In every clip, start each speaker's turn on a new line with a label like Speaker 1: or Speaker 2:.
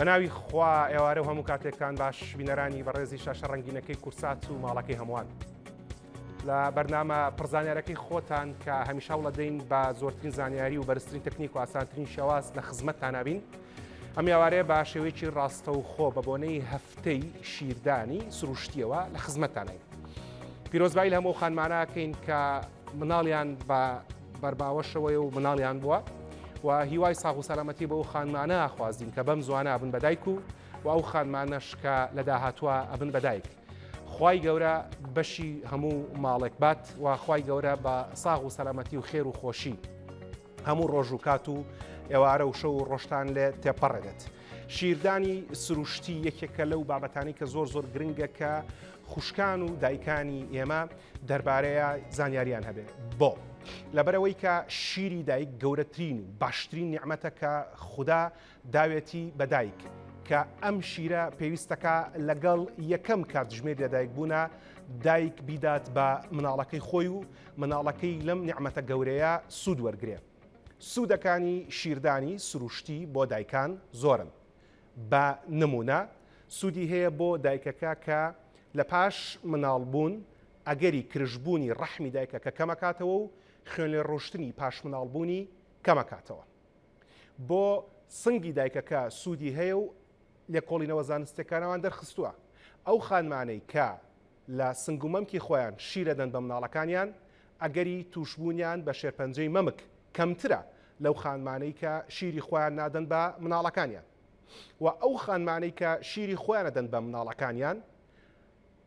Speaker 1: بەناوی خوا ئێوارە و هەموو کاتێکتان باش بینەرانی بەڕێزی شاشە ڕەنگینەکەی کورسات و ماڵەکەی هەمووان لە بەرنامە پڕزانیارەکەی خۆتان کە هەمیشە وڵە دەین بە زۆرترین زانیاری و بەرزترین تەکنیک و ئاسانترین شێواز لە خزمەتتان نابین. ئەم ئێوارەیە بە شێوەیەکی ڕاستە و خۆ بە بۆنەی هەفتەی شیردانی سروشتیەوە لە خزمەتتانین. پیرۆزبایی لە هەموو خانمانەکەین کە مناڵیان بە بەرباوەشەوەی و مناڵیان بووە و هیوای ساغ و سەلامەتی بە ئەو خانمانە ئاخوازین کە بەم زوانە ئەبن بەدایک و ئەو خانمانەش کە لە داهاتووە ئەبن بەدایک. خوای گەورە بەشی هەموو ماڵێک بات و خوای گەورە بە ساغ و سەلامەتی و خێر و خۆشی هەموو ڕۆژ و کات و ئێوارە و شەو و ڕۆژتان لێ تێپەڕێدێت. شیردانی سروشتی یەکێکە لەو بابەتانی کە زۆر گرنگە کە خوشکان و دایکانی ئێمە دەربارەیە زانیاریان هەبێ. بۆ لەبەرەوەی کە شیری دایک گەورەترین و باشترین نیعمەتە کە خوددا داوێتی بەدایک کە ئەم شیرە پێویستەکە لەگەڵ یەکەم کاتژمێر لەدایک بوونە دایک بیدات بە مناڵەکەی خۆی و مناڵەکەی لەم نیعمەتە گەورەیە سوود وەرگێ. سوودەکانی شیردانی سروشتی بۆ دایکان زۆرن. بە نمونە سوودی هەیە بۆ دایکەکە کە لە پاش مناڵبوون ئەگەری کرژبوونی ڕەحمی دایکەکە کەمەکاتەوە و خوێن لێ ڕۆشتنی پاش مناڵبوونی کەمەکاتەوە. بۆ سنگی دایکەکە سوودی هەیە و لێکۆڵینەوە زانستەکانەوان دەرخستووە. ئەو خانمانەی کە لە سنگ و مەمکی خۆیان شیرەدەن بە مناڵەکانیان ئەگەری توشبوونیان بە شێرپەنجەی مەمک کەمترە لەو خانمانەی کە شیری خۆیان نادەن بە مناڵەکانیان و ئەو خانمانەی کە شیری خۆیان نەدەن بە مناڵەکانیان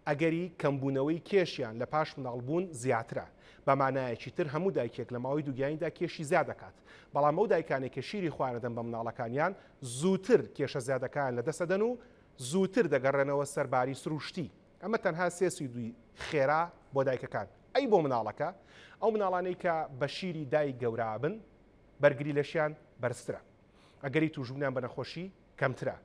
Speaker 1: ئەگەری کەمبوونەوەی کێشیان لە پاش مناڵبوون زیاترە. بەمانایەکی تر هەموو دایکێک لە ماوەی دووگیانیدا کێشی زیاد دەکات. بەڵام ئەو دایکانێک کە شیری خۆیان نەدەن بە مناڵەکانیان زووتر کێشە زیادەکان لەدەسەدەن و زووتر دەگەڕێنەوە سەرباری سروشتی. ئەمە تەنها سێ سوودی خێرا بۆ دایکەکان. ئەی بۆ مناڵەکە ئەو مناڵانەی کە بە شیری دایک گەورابن بەرگری لەشیان بەرزترە. ئەگەری توژبوونیان بە نەخۆشی کەمترە.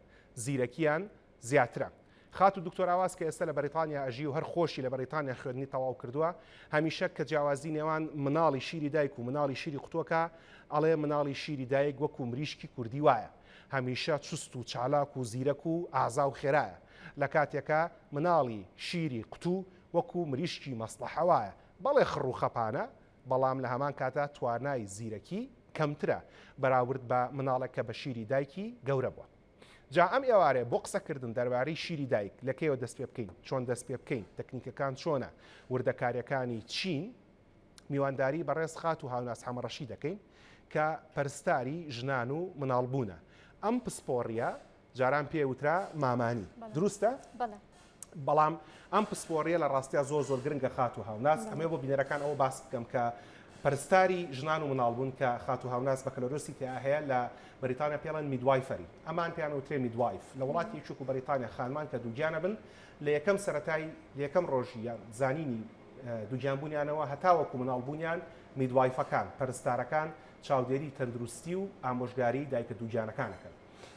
Speaker 1: زیرەکیان زیاترە. خات و دکتۆر ئاواز کە ئێستا لە بەریتانیا ئەژی و هەر خۆشی لە بەریتانیا خوێندنی تەواو کردووە هەمیشە کە جیاوازی نێوان مناڵی شیری دایک و مناڵی شیری قوتووەکە ئەڵێ مناڵی شیری دایک وەکو مریشکی کوردی وایە. هەمیشە چست و چالاک و زیرەک و ئازا و خێرایە. لە کاتێکە مناڵی شیری قوتوو وەکو مریشکی مەسڵەحە وایە. بەڵێ خڕ و خەپانە بەڵام لە هەمان کاتە توانای زیرەکی کەمترە بەراورد بە مناڵێک کە بە شیری دایکی گەورە بووە. جا ئەم ئێوارێ بۆ قسەکردن دەربارەی شیری دایک لەکەیەوە دەست پێ بکەین، چۆن دەست پێ بکەین، تەکنیکەکان چۆنە، وردەکاریەکانی چین، میوانداری بەڕێز خات و هاوناس حەمەڕەشی دەکەین کە پەرستاری ژنان و مناڵبوونە. ئەم پسپۆڕیە جاران پێوترا مامانی. دروستە؟ بەڵام ئەم پسپۆڕیە لە ڕاستیا زۆر گرنگە خات و هاوناس. ئەمێ بۆ بینەرەکان ئەوە باس بکەم کە پەرستاری ژنان و مناڵبوون کە خات و هاوناس بەکەلۆرۆسی تیا هەیە لە بەریتانیا پێڵەن میدوایفەری. ئەمان پێیان وترێ میدوایف. لە وڵاتی چوک و بەریتانیا خانمان کە دووگیانە بن لە یەکەم سەرەتای لە یەکەم ڕۆژیان زانینی دووگیانبوونیانەوە هەتاوەکو مناڵبوونیان میدوایفەکان پەرستارەکان چاودێری تەندروستی و ئامۆژگاری دایکە دووگیانەکانەکەن.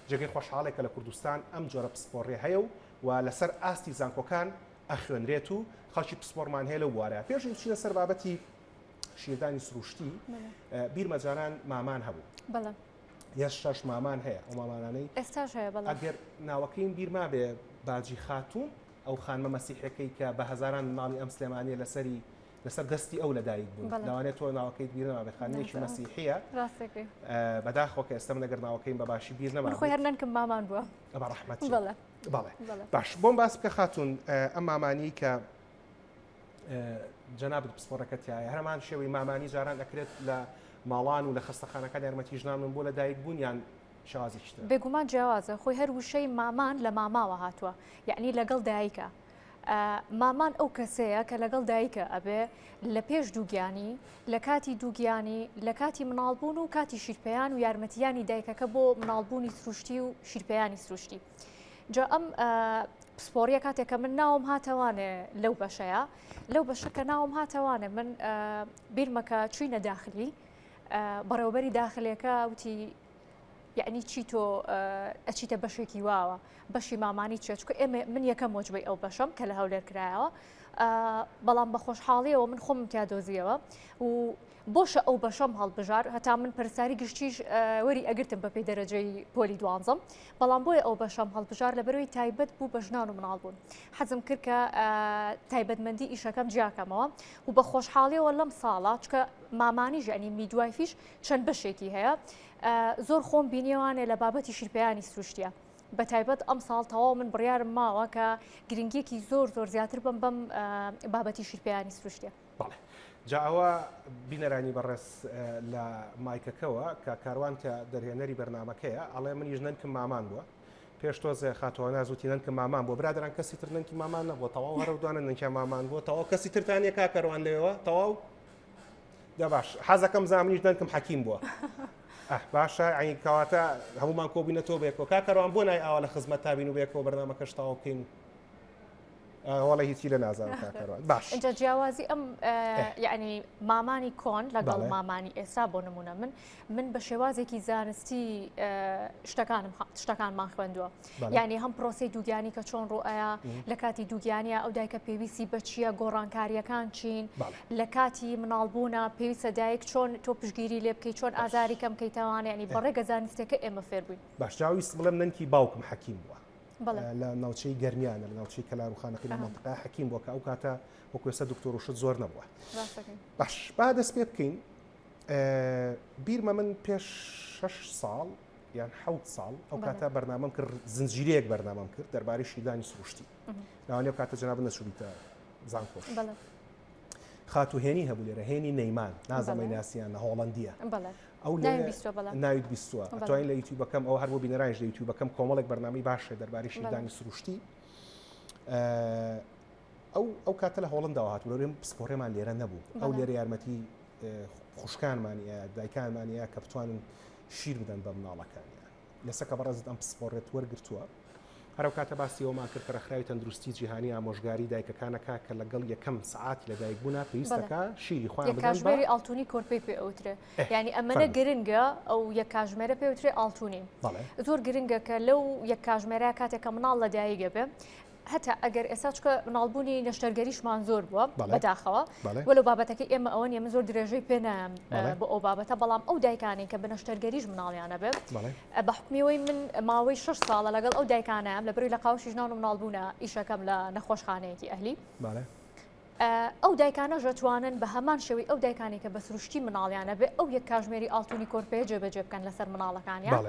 Speaker 1: جێگەی خۆشحاڵێکە لە کوردستان ئەم جۆرە پسپۆڕێ هەیە و لەسەر ئاستی زانکۆکان ئەخوێنرێت و خەڵکی پسپۆڕمان هەیە لەو وارەیە. پێش چینە سەر بابەتی شیردانی سروشتی بیرمەجاران مامان هەبوو.
Speaker 2: بەڵێ.
Speaker 1: شەش مامان هەیە. ئەو مامانانەی
Speaker 2: ئێستاش هەیە. بەڵێ.
Speaker 1: ئەگەر ناوەکەیم بیرما بێ باجی خاتوون ئەو خانمە مەسیحەکەی کە بە هەزاران مناڵی ئەم سلێمانیە لەسەر دەستی ئەو لەدایک بوون. لەوانێت تۆ ناوەکەیت بیر نەما بێ خانمێکی مەسیحیە.
Speaker 2: ڕاستەکەی.
Speaker 1: بەداخەوە کە ئێستا من ئەگەر ناوەکەیم بە باشی بیر نەما.
Speaker 2: من خۆی هەر نەنکم مامان بووە.
Speaker 1: بە ڕەحمەت.
Speaker 2: بەڵێ.
Speaker 1: بەڵێ. باش بۆم باس بکە خاتوون ئەم مامانی کە جەنابەت پسپۆڕەکەتیایە هەرمان شێوەی مامانی جاران دەکرێت لە ماڵان و لە خستەخانەکان یارمەتی ژنان من بۆ لە دایک بوونیان شازی شتە.
Speaker 2: بێگومان جیاوازە خۆی هەر وشەی مامان لە ماماوە هاتووە، یعنی لەگەڵ دایکە. مامان ئەو کەسەیە کە لەگەڵ دایکە ئەبێ لە پێش دووگیانی، لە کاتی دووگیانی، لە کاتی مناڵبوون و کاتی شیرپەیان و یارمەتیانی دایکەکە بۆ مناڵبوونی سروشتی و شیرپەیانی سروشتی. جا ئەم پسپۆڕیە کاتێکە من ناوم هاتەوانێ لەو بەشەیە، لەو بەشەکە ناوم هاتەوانێ من بیرمەکە چوینە داخلی بەڕێوەبەری داخلێکە وتی یعنی چی تۆ ئەچیتە بەشێکی واوە بەشی مامانی چێت چکە ئێمە من یەکەم وەجبەی ئەو بەشەم کە لە هەولێر کرایەوە بەڵام بە خۆشحاڵیەوە من خۆمم تیا دۆزیەوە و بۆشە ئەو بەشەم هەڵبژار هەتا من پەرساری گشتیش وەری ئەگرتم بە پێی دەرەجەی پۆلی دوانزەم بەڵام بۆیە ئەو بەشەم هەڵبژار لە بەرەوەی تایبەت بوو بە ژنان و مناڵ بوون حەزم کرد کە تایبەتمەندی ئیشەکەم جیاکەمەوە و بە خۆشحاڵیەوە لەم ساڵە چکە مامانی ژەنی میدوایفیش چەند بەشێکی هەیە زۆر خۆم بینیوانێ لە بابەتی شیرپەیانی سروشتیە بە تایبەت ئەم ساڵ تەواو من بڕیارم ماوە کە گرنگیەکی زۆر زیاتر بم بابەتی شیرپەیانی سروشتیە.
Speaker 1: جا ئەوە بینەرانی بەڕێز لە مایکەکەوە کە کاروان کە دەرهێنەری بەرنمەکەیە ئەڵێ منیش نەنکم مامان بووە پێش تۆزێ خاتەوە نازوتی نەنکم مامان بۆ برادران کەسی تر نەنکی مامان نەبووە تەواو هەرەودوانە نەنکە مامان بووە تەواو کەسی ترتانە کا کاروان لێەوە تەواو دا باش حەزەکەم زانیش نەنکم حەکیم بووە باشە عین کەواتە هەمومان کۆبینەتەوە بێکەوە کا کاروان بۆ نای ئاوا لە خزمەت تابین و بێکەوە بەرنامەکەش تەواو بکەین وڵی هیچی لە نازانم کاکەڕوان باش
Speaker 2: اینجا جیاوازی ئەم یعنی مامانی کۆن لەگەڵ مامانی ئێستا بۆ نمونە من بە شێوازێکی زانستی شتەکانمان خوێندووە یعنی هەم پرۆسی دووگیانی کە چۆن ڕۆئەیە لە کاتی دووگیانە ئەو دایکە پێویستی بە چییە گۆڕانکاریەکان چین لە کاتی مناڵبوونە پێویستە دایک چۆن تۆ پشگیری لێ بکەیت چۆن ئازاری کەم بکەیتەوانە ینی بەڕێگە زانستێکە ئێمە فێر بووین
Speaker 1: باش جاویست بڵێم نەنکی باوکم حەکیم بووە لە ناوچەی گەرمیانە لە ناوچەی کەلاروخانەکەی لە مەنتقای حەکیم بووە کە ئەو کاتە وەکوێستا دکتۆر وشت زۆر نەبووە باش با دەست پێ بکەین بیرمە من پێش 6 ساڵ یان 7 ساڵ ئەو کاتە بەرنامەم کرد زنجیرەیەک بەرنامەم کرد دەربارەی شیردانی سروشتی لەوانەیە کاتە جەناب نەسووریتە زانکۆش خاتوهێنی هەبوو لێرە هێنی نەیمان نازەمەی ناسییان لە هۆڵەندیە ئەو ناویت بیستووە ئەتوانین لە یوتیوبەکەم ئەو هەر بۆ بینەرانیش لە یوتیوبەکەم کۆمەڵێک بەرنامەی باشە دەربارەی شیردانی سروشتی ئەو کاتە لە هۆڵنداوە هاتووە لەوێ پسپۆڕێمان لێرە نەبوو ئەو لێرە یارمەتی خوشکانمانە دایکانمانە کە بتوانن شیر بدەن بە مناڵەکانیان لەسەکە بەڕێزت ئەم پسپۆڕێت وەرگرتووە هەرو کاتە باسی ئەومان کرد کە ڕێکخراوی تەندروستی جیهانی ئامۆژگاری دایکەکانەکە کە لەگەڵ یەکەم سعاتی لە دایکبوونا پێویستەکە شیری خۆیان بدەن
Speaker 2: کاژمێری ئاڵتوونی کۆرپەی پێ ئەوترێ یعنی ئەمەنە گرنگە ئەو یەک کاژمێرە پێوترێ ئاڵتوونی زۆر گرنگە کە لەو یەک کاژمێرە کاتێکە مناڵ لە دایکە بێ هەتا ئەگەر ئێستا چکە مناڵبوونی نەشتەرگەریشمان زۆر بووە بەداخەوە وەلو بابەتەکەی ئێمە ئەوە نیە من زۆر درێژەی پێ نام بۆ ئەو بابەتە بەڵام ئەو دایکانێک کە بە نەشتەرگەریش مناڵیانە بێ بە حکمیەوەی من ماوەی 6 ساڵە لەگەڵ ئەو دایکانەیەم لە بەروی لە قاوشی ژنان و مناڵبوونە ئیشەکەم لە نەخۆشخانەیەکی ئەهلی ئەو دایکانە ژەتوانن بە هەمان شێوەی ئەو دایکانی کە بە سروشتی مناڵیانە بێ ئەو یەک کاژمێری ئاڵتوونی کۆرپەیە جێبەجێ بکەن لەسەر مناڵەکانیان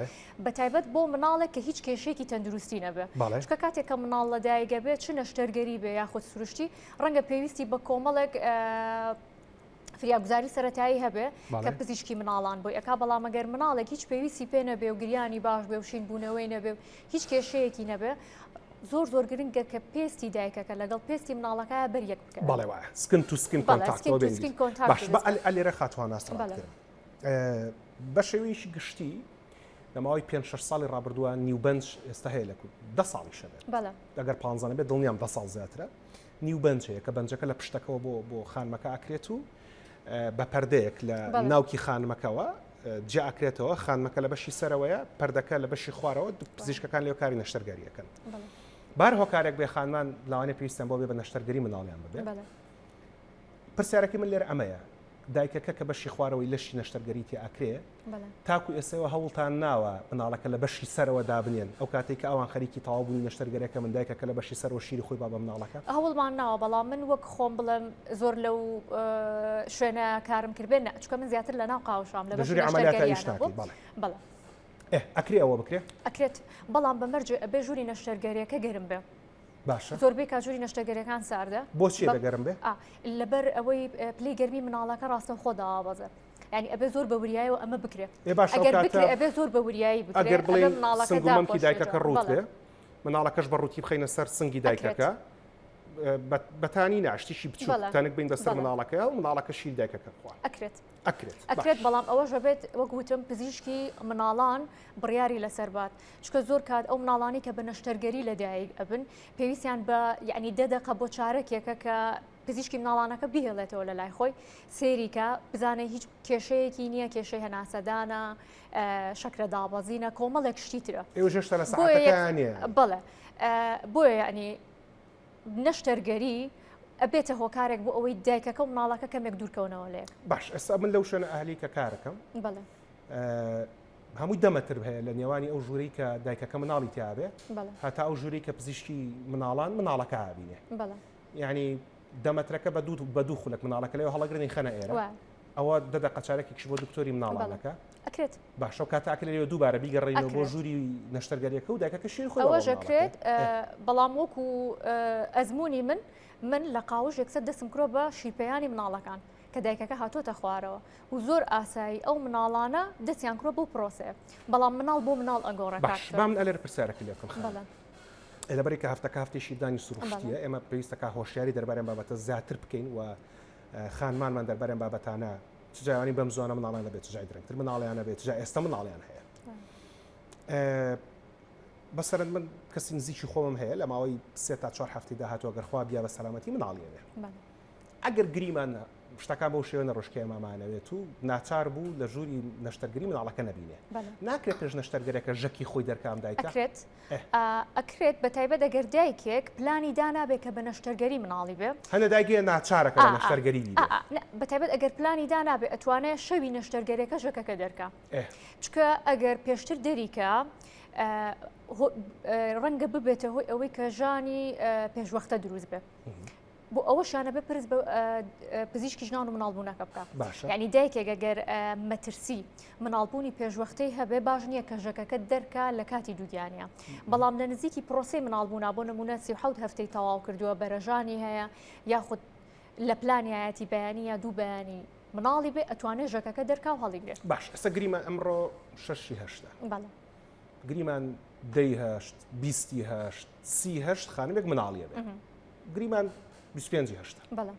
Speaker 2: بە تایبەت بۆ مناڵێک کە هیچ کێشێکی تەندروستی نەبێ چکە کاتێک کە مناڵ لە دایکە بێت چ نەشتەرگەری بێ یاخود سروشتی ڕەنگە پێویستی بە کۆمەڵێک فریاگوزاری سەرەتایی هەبێ کە پزیشکی مناڵان بۆی ئەکا بەڵام ئەگەر مناڵێک هیچ پێویستی پێ نەبێ و گریانی باش بێ و شین بوونەوەی نەبێ و هیچ کێشەیەکی نەبێ زۆر گرنگە کە پێستی دایکەکە لەگەڵ پێستی مناڵەکە بەریەک بکەن
Speaker 1: بەڵێ وایە سکن تو سکن کۆنتاکت باش بە ئەلێرە خاتوان ئاستەڵات بە شێوەیەکی گشتی لە ماوەی 5-6 ساڵی ڕابردووە نیوبەنج ئێستا هەیە لە دە ساڵی شەبێت ئەگەر 15 بێت دڵنیام 10 ساڵ زیاترە نیوبەنج هەیە کە بەنجەکە لە پشتەکەەوە بۆ خانمەکە ئاکرێت و بە پەردەیەک لە ناوکی خانمەکەەوە جیا ئاکرێتەوە خانمەکە لە بەشی سەرەوەیە پەردەکە لە بەشی خوارەوە پزیشکەکان لێو کاری نەشتەرگەریەکەن بار هۆکارێک بێ خانمان لاوانێ پێویستیان بۆ بێ بە نەشتەرگەری مناڵیان ببێ پرسیارەکەی من لێرە ئەمەیە دایکەکە کە بەشی خوارەوەی لەشی نەشتەرگەری تێ ئاکرێ تاکو ئێسەوە هەوڵتان ناوە مناڵەکە لە بەشی سەرەوە دابنێن ئەو کاتێک کە ئەوان خەریکی تەواوبوونی نەشتەرگەریەکە من دایکەکە لە بەشی سەرەوە شیری خۆی با بە مناڵەکە
Speaker 2: هەوڵمان ناوە بەڵام من وەک خۆم بڵێم زۆر لەو شوێنە کارم کردبێن چکە من زیاتر لە ناو قاوشام لە
Speaker 1: بەژووری عەمەلیاتە ئیشتاکی بەڵێ ئەکرێ ئەوە بکرێ
Speaker 2: ئەکرێت بەڵام بەمەرجێ ئەبێ ژووری نەشتەرگەریەکە گەرم بێ
Speaker 1: باشە
Speaker 2: زۆربەی کاژووری نەشتەرگەریەکان ساردە
Speaker 1: بۆچی دەگەرم بێ
Speaker 2: لەبەر ئەوەی پلەی گەرمی مناڵەکە ڕاستە خۆدا بەزە ینی ئەبێ زۆر بە وریایەوە ئەمە بکرێت ئەگەر بکرێ ئەبێ زۆر بە وریایی بکرێت
Speaker 1: ئەگەر بڵێن سنگومەمکی دایکەکە ڕوت بێ مناڵەکەش بە ڕووتی بخەینە سەر سنگی دایکەکە بەتانی ناشتیشی بچوو تەنک بین دەسەر مناڵەکە و مناڵەکە شیر دایکەکە خوا ئەکرێت بەڵام ئەوەش بێت وەکوتم پزیشکی مناڵان بڕیاری لەسەر بات چکە زۆر کات ئەو مناڵانی کە بە نەشتەرگەری لە دایک ئەبن پێویستیان بە یعنی دەدەقە بۆ چارەکێکە کە پزیشکی مناڵانەکە بهێڵێتەوە لە لای خۆی سێریکە بزانێ هیچ کێشەیەکی نییە کێشەی هەناسەدانە شەکرە دابەزینە کۆمەڵێک شتیترە ئێوەژێشتە لە ساعتەکانیە
Speaker 2: بڵێ بۆیە یعنی نەشتەرگەری ئەبێتە هۆکارێک بۆ ئەوەی دایکەکە و مناڵەکە کەمێک دوورکەونەوە لێک.
Speaker 1: باش ئێستا من لەو شوێنە ئاهلی کە کارەکەم
Speaker 2: بەڵێ
Speaker 1: هەمووی دەمەتر هەیە لە نێوانی ئەو ژووری کە دایکەکە مناڵی تیاابێ
Speaker 2: بەڵێ
Speaker 1: هەتا ئەو ژووری کە پزیشکی مناڵان مناڵەکە ئابینێ
Speaker 2: بەڵێ
Speaker 1: یعنی دەمەترەکە بە دوو خولک مناڵەکە لەوە هەڵەگرنی خەنە ئێرە ئەوە دەدا قەچارێکیش بۆ دکتۆری مناڵانەکە
Speaker 2: ئەکرێت
Speaker 1: باشە کاتاکە لەوە دووبارە بیگەڕێنەوە بۆ ژووری نەشتەرگەریەکە و دایکەکە شیر خۆی
Speaker 2: ئەوەژەکرێت بەڵام وەکو ئەزمموی من لە قاوژ یەکسەر دەسم کرۆ بە شیرپەیانی مناڵەکان کە دایکەکە هاتۆتە خوارەوە و زۆر ئاسایی ئەو مناڵانە دەستیان کرۆ بۆ پرۆسەیە بەڵام مناڵ بۆ مناڵ ئەگۆڕە
Speaker 1: بام ئەلێر پرسیارەکە لێکم
Speaker 2: بەڵێ
Speaker 1: لەبەری کە هەفتەکە هەفتێکی دانی سروشتیە ئێمە پێویستەکە هۆشیاری دەربارەی بابەتە زیاتر بکەین و خانمانمان دەربارەی بابەتانە چجایانی بەم زۆنە مناڵیان بێت جای درنگتر مناڵیانە بێت جای ئێستا مناڵیان هەیە بەسەرەن من کەسی نزیکی خۆم هەیە لە ماوەی 3 تا 4 هەفتەی داهاتوە گەرخوا بیا بە سەلامەتی مناڵیانێ ئەگەر گریمان شتەکان بەو شێوە نەڕۆژکێ مامانەوێت و ناچار بوو لە ژووری نەشتەرگەری مناڵەکە نەبینێ ناکرێت پێش نەشتەرگەرەکە ژەکی خۆی دەرکام دایکە
Speaker 2: ئەکرێت بە تایبەت ئەگەر دایکێک پلانی دانابێت کە بە نەشتەرگەری مناڵی بێ
Speaker 1: هەنە دایکێ ناچارەکە لە نەشتەرگەری
Speaker 2: بە تایبەت ئەگەر پلانی دانابێت ئەتوانێت شەوی نەشتەرگەرەکە ژەکەکە دەرکا چکە ئەگەر پێشتر دەریکە ڕەنگە ببێتە هۆی ئەوەی کە ژانی پێشوەختە دروست بێ بۆ ئەوەشانە بە پرس بە پزیشکی ژنان و مناڵبوونەکە بکە یعنی دایکێک ئەگەر مەترسی مناڵبوونی پێشوەختەی هەبێ باش نییە کە ژەکەکە دەرکا لە کاتی دووگیانە بەڵام لە نزیکی پرۆسی مناڵبوونا بۆ نمونە 37 هەفتەی تەواو کردووە بەرەژانی هەیە یاخود لە پلانی هایەتی بەیانی یا دوو بەیانی مناڵی بێ ئەتوانێت ژەکەکە دەرکا و هەڵیگرێت
Speaker 1: باش ئەستا گریمان ئەمڕۆ 6 هەشتا
Speaker 2: بەڵێ
Speaker 1: گریمان 10 20 30 خانمێک مناڵیە بێ گریمان 25 هەشتا
Speaker 2: بەڵێ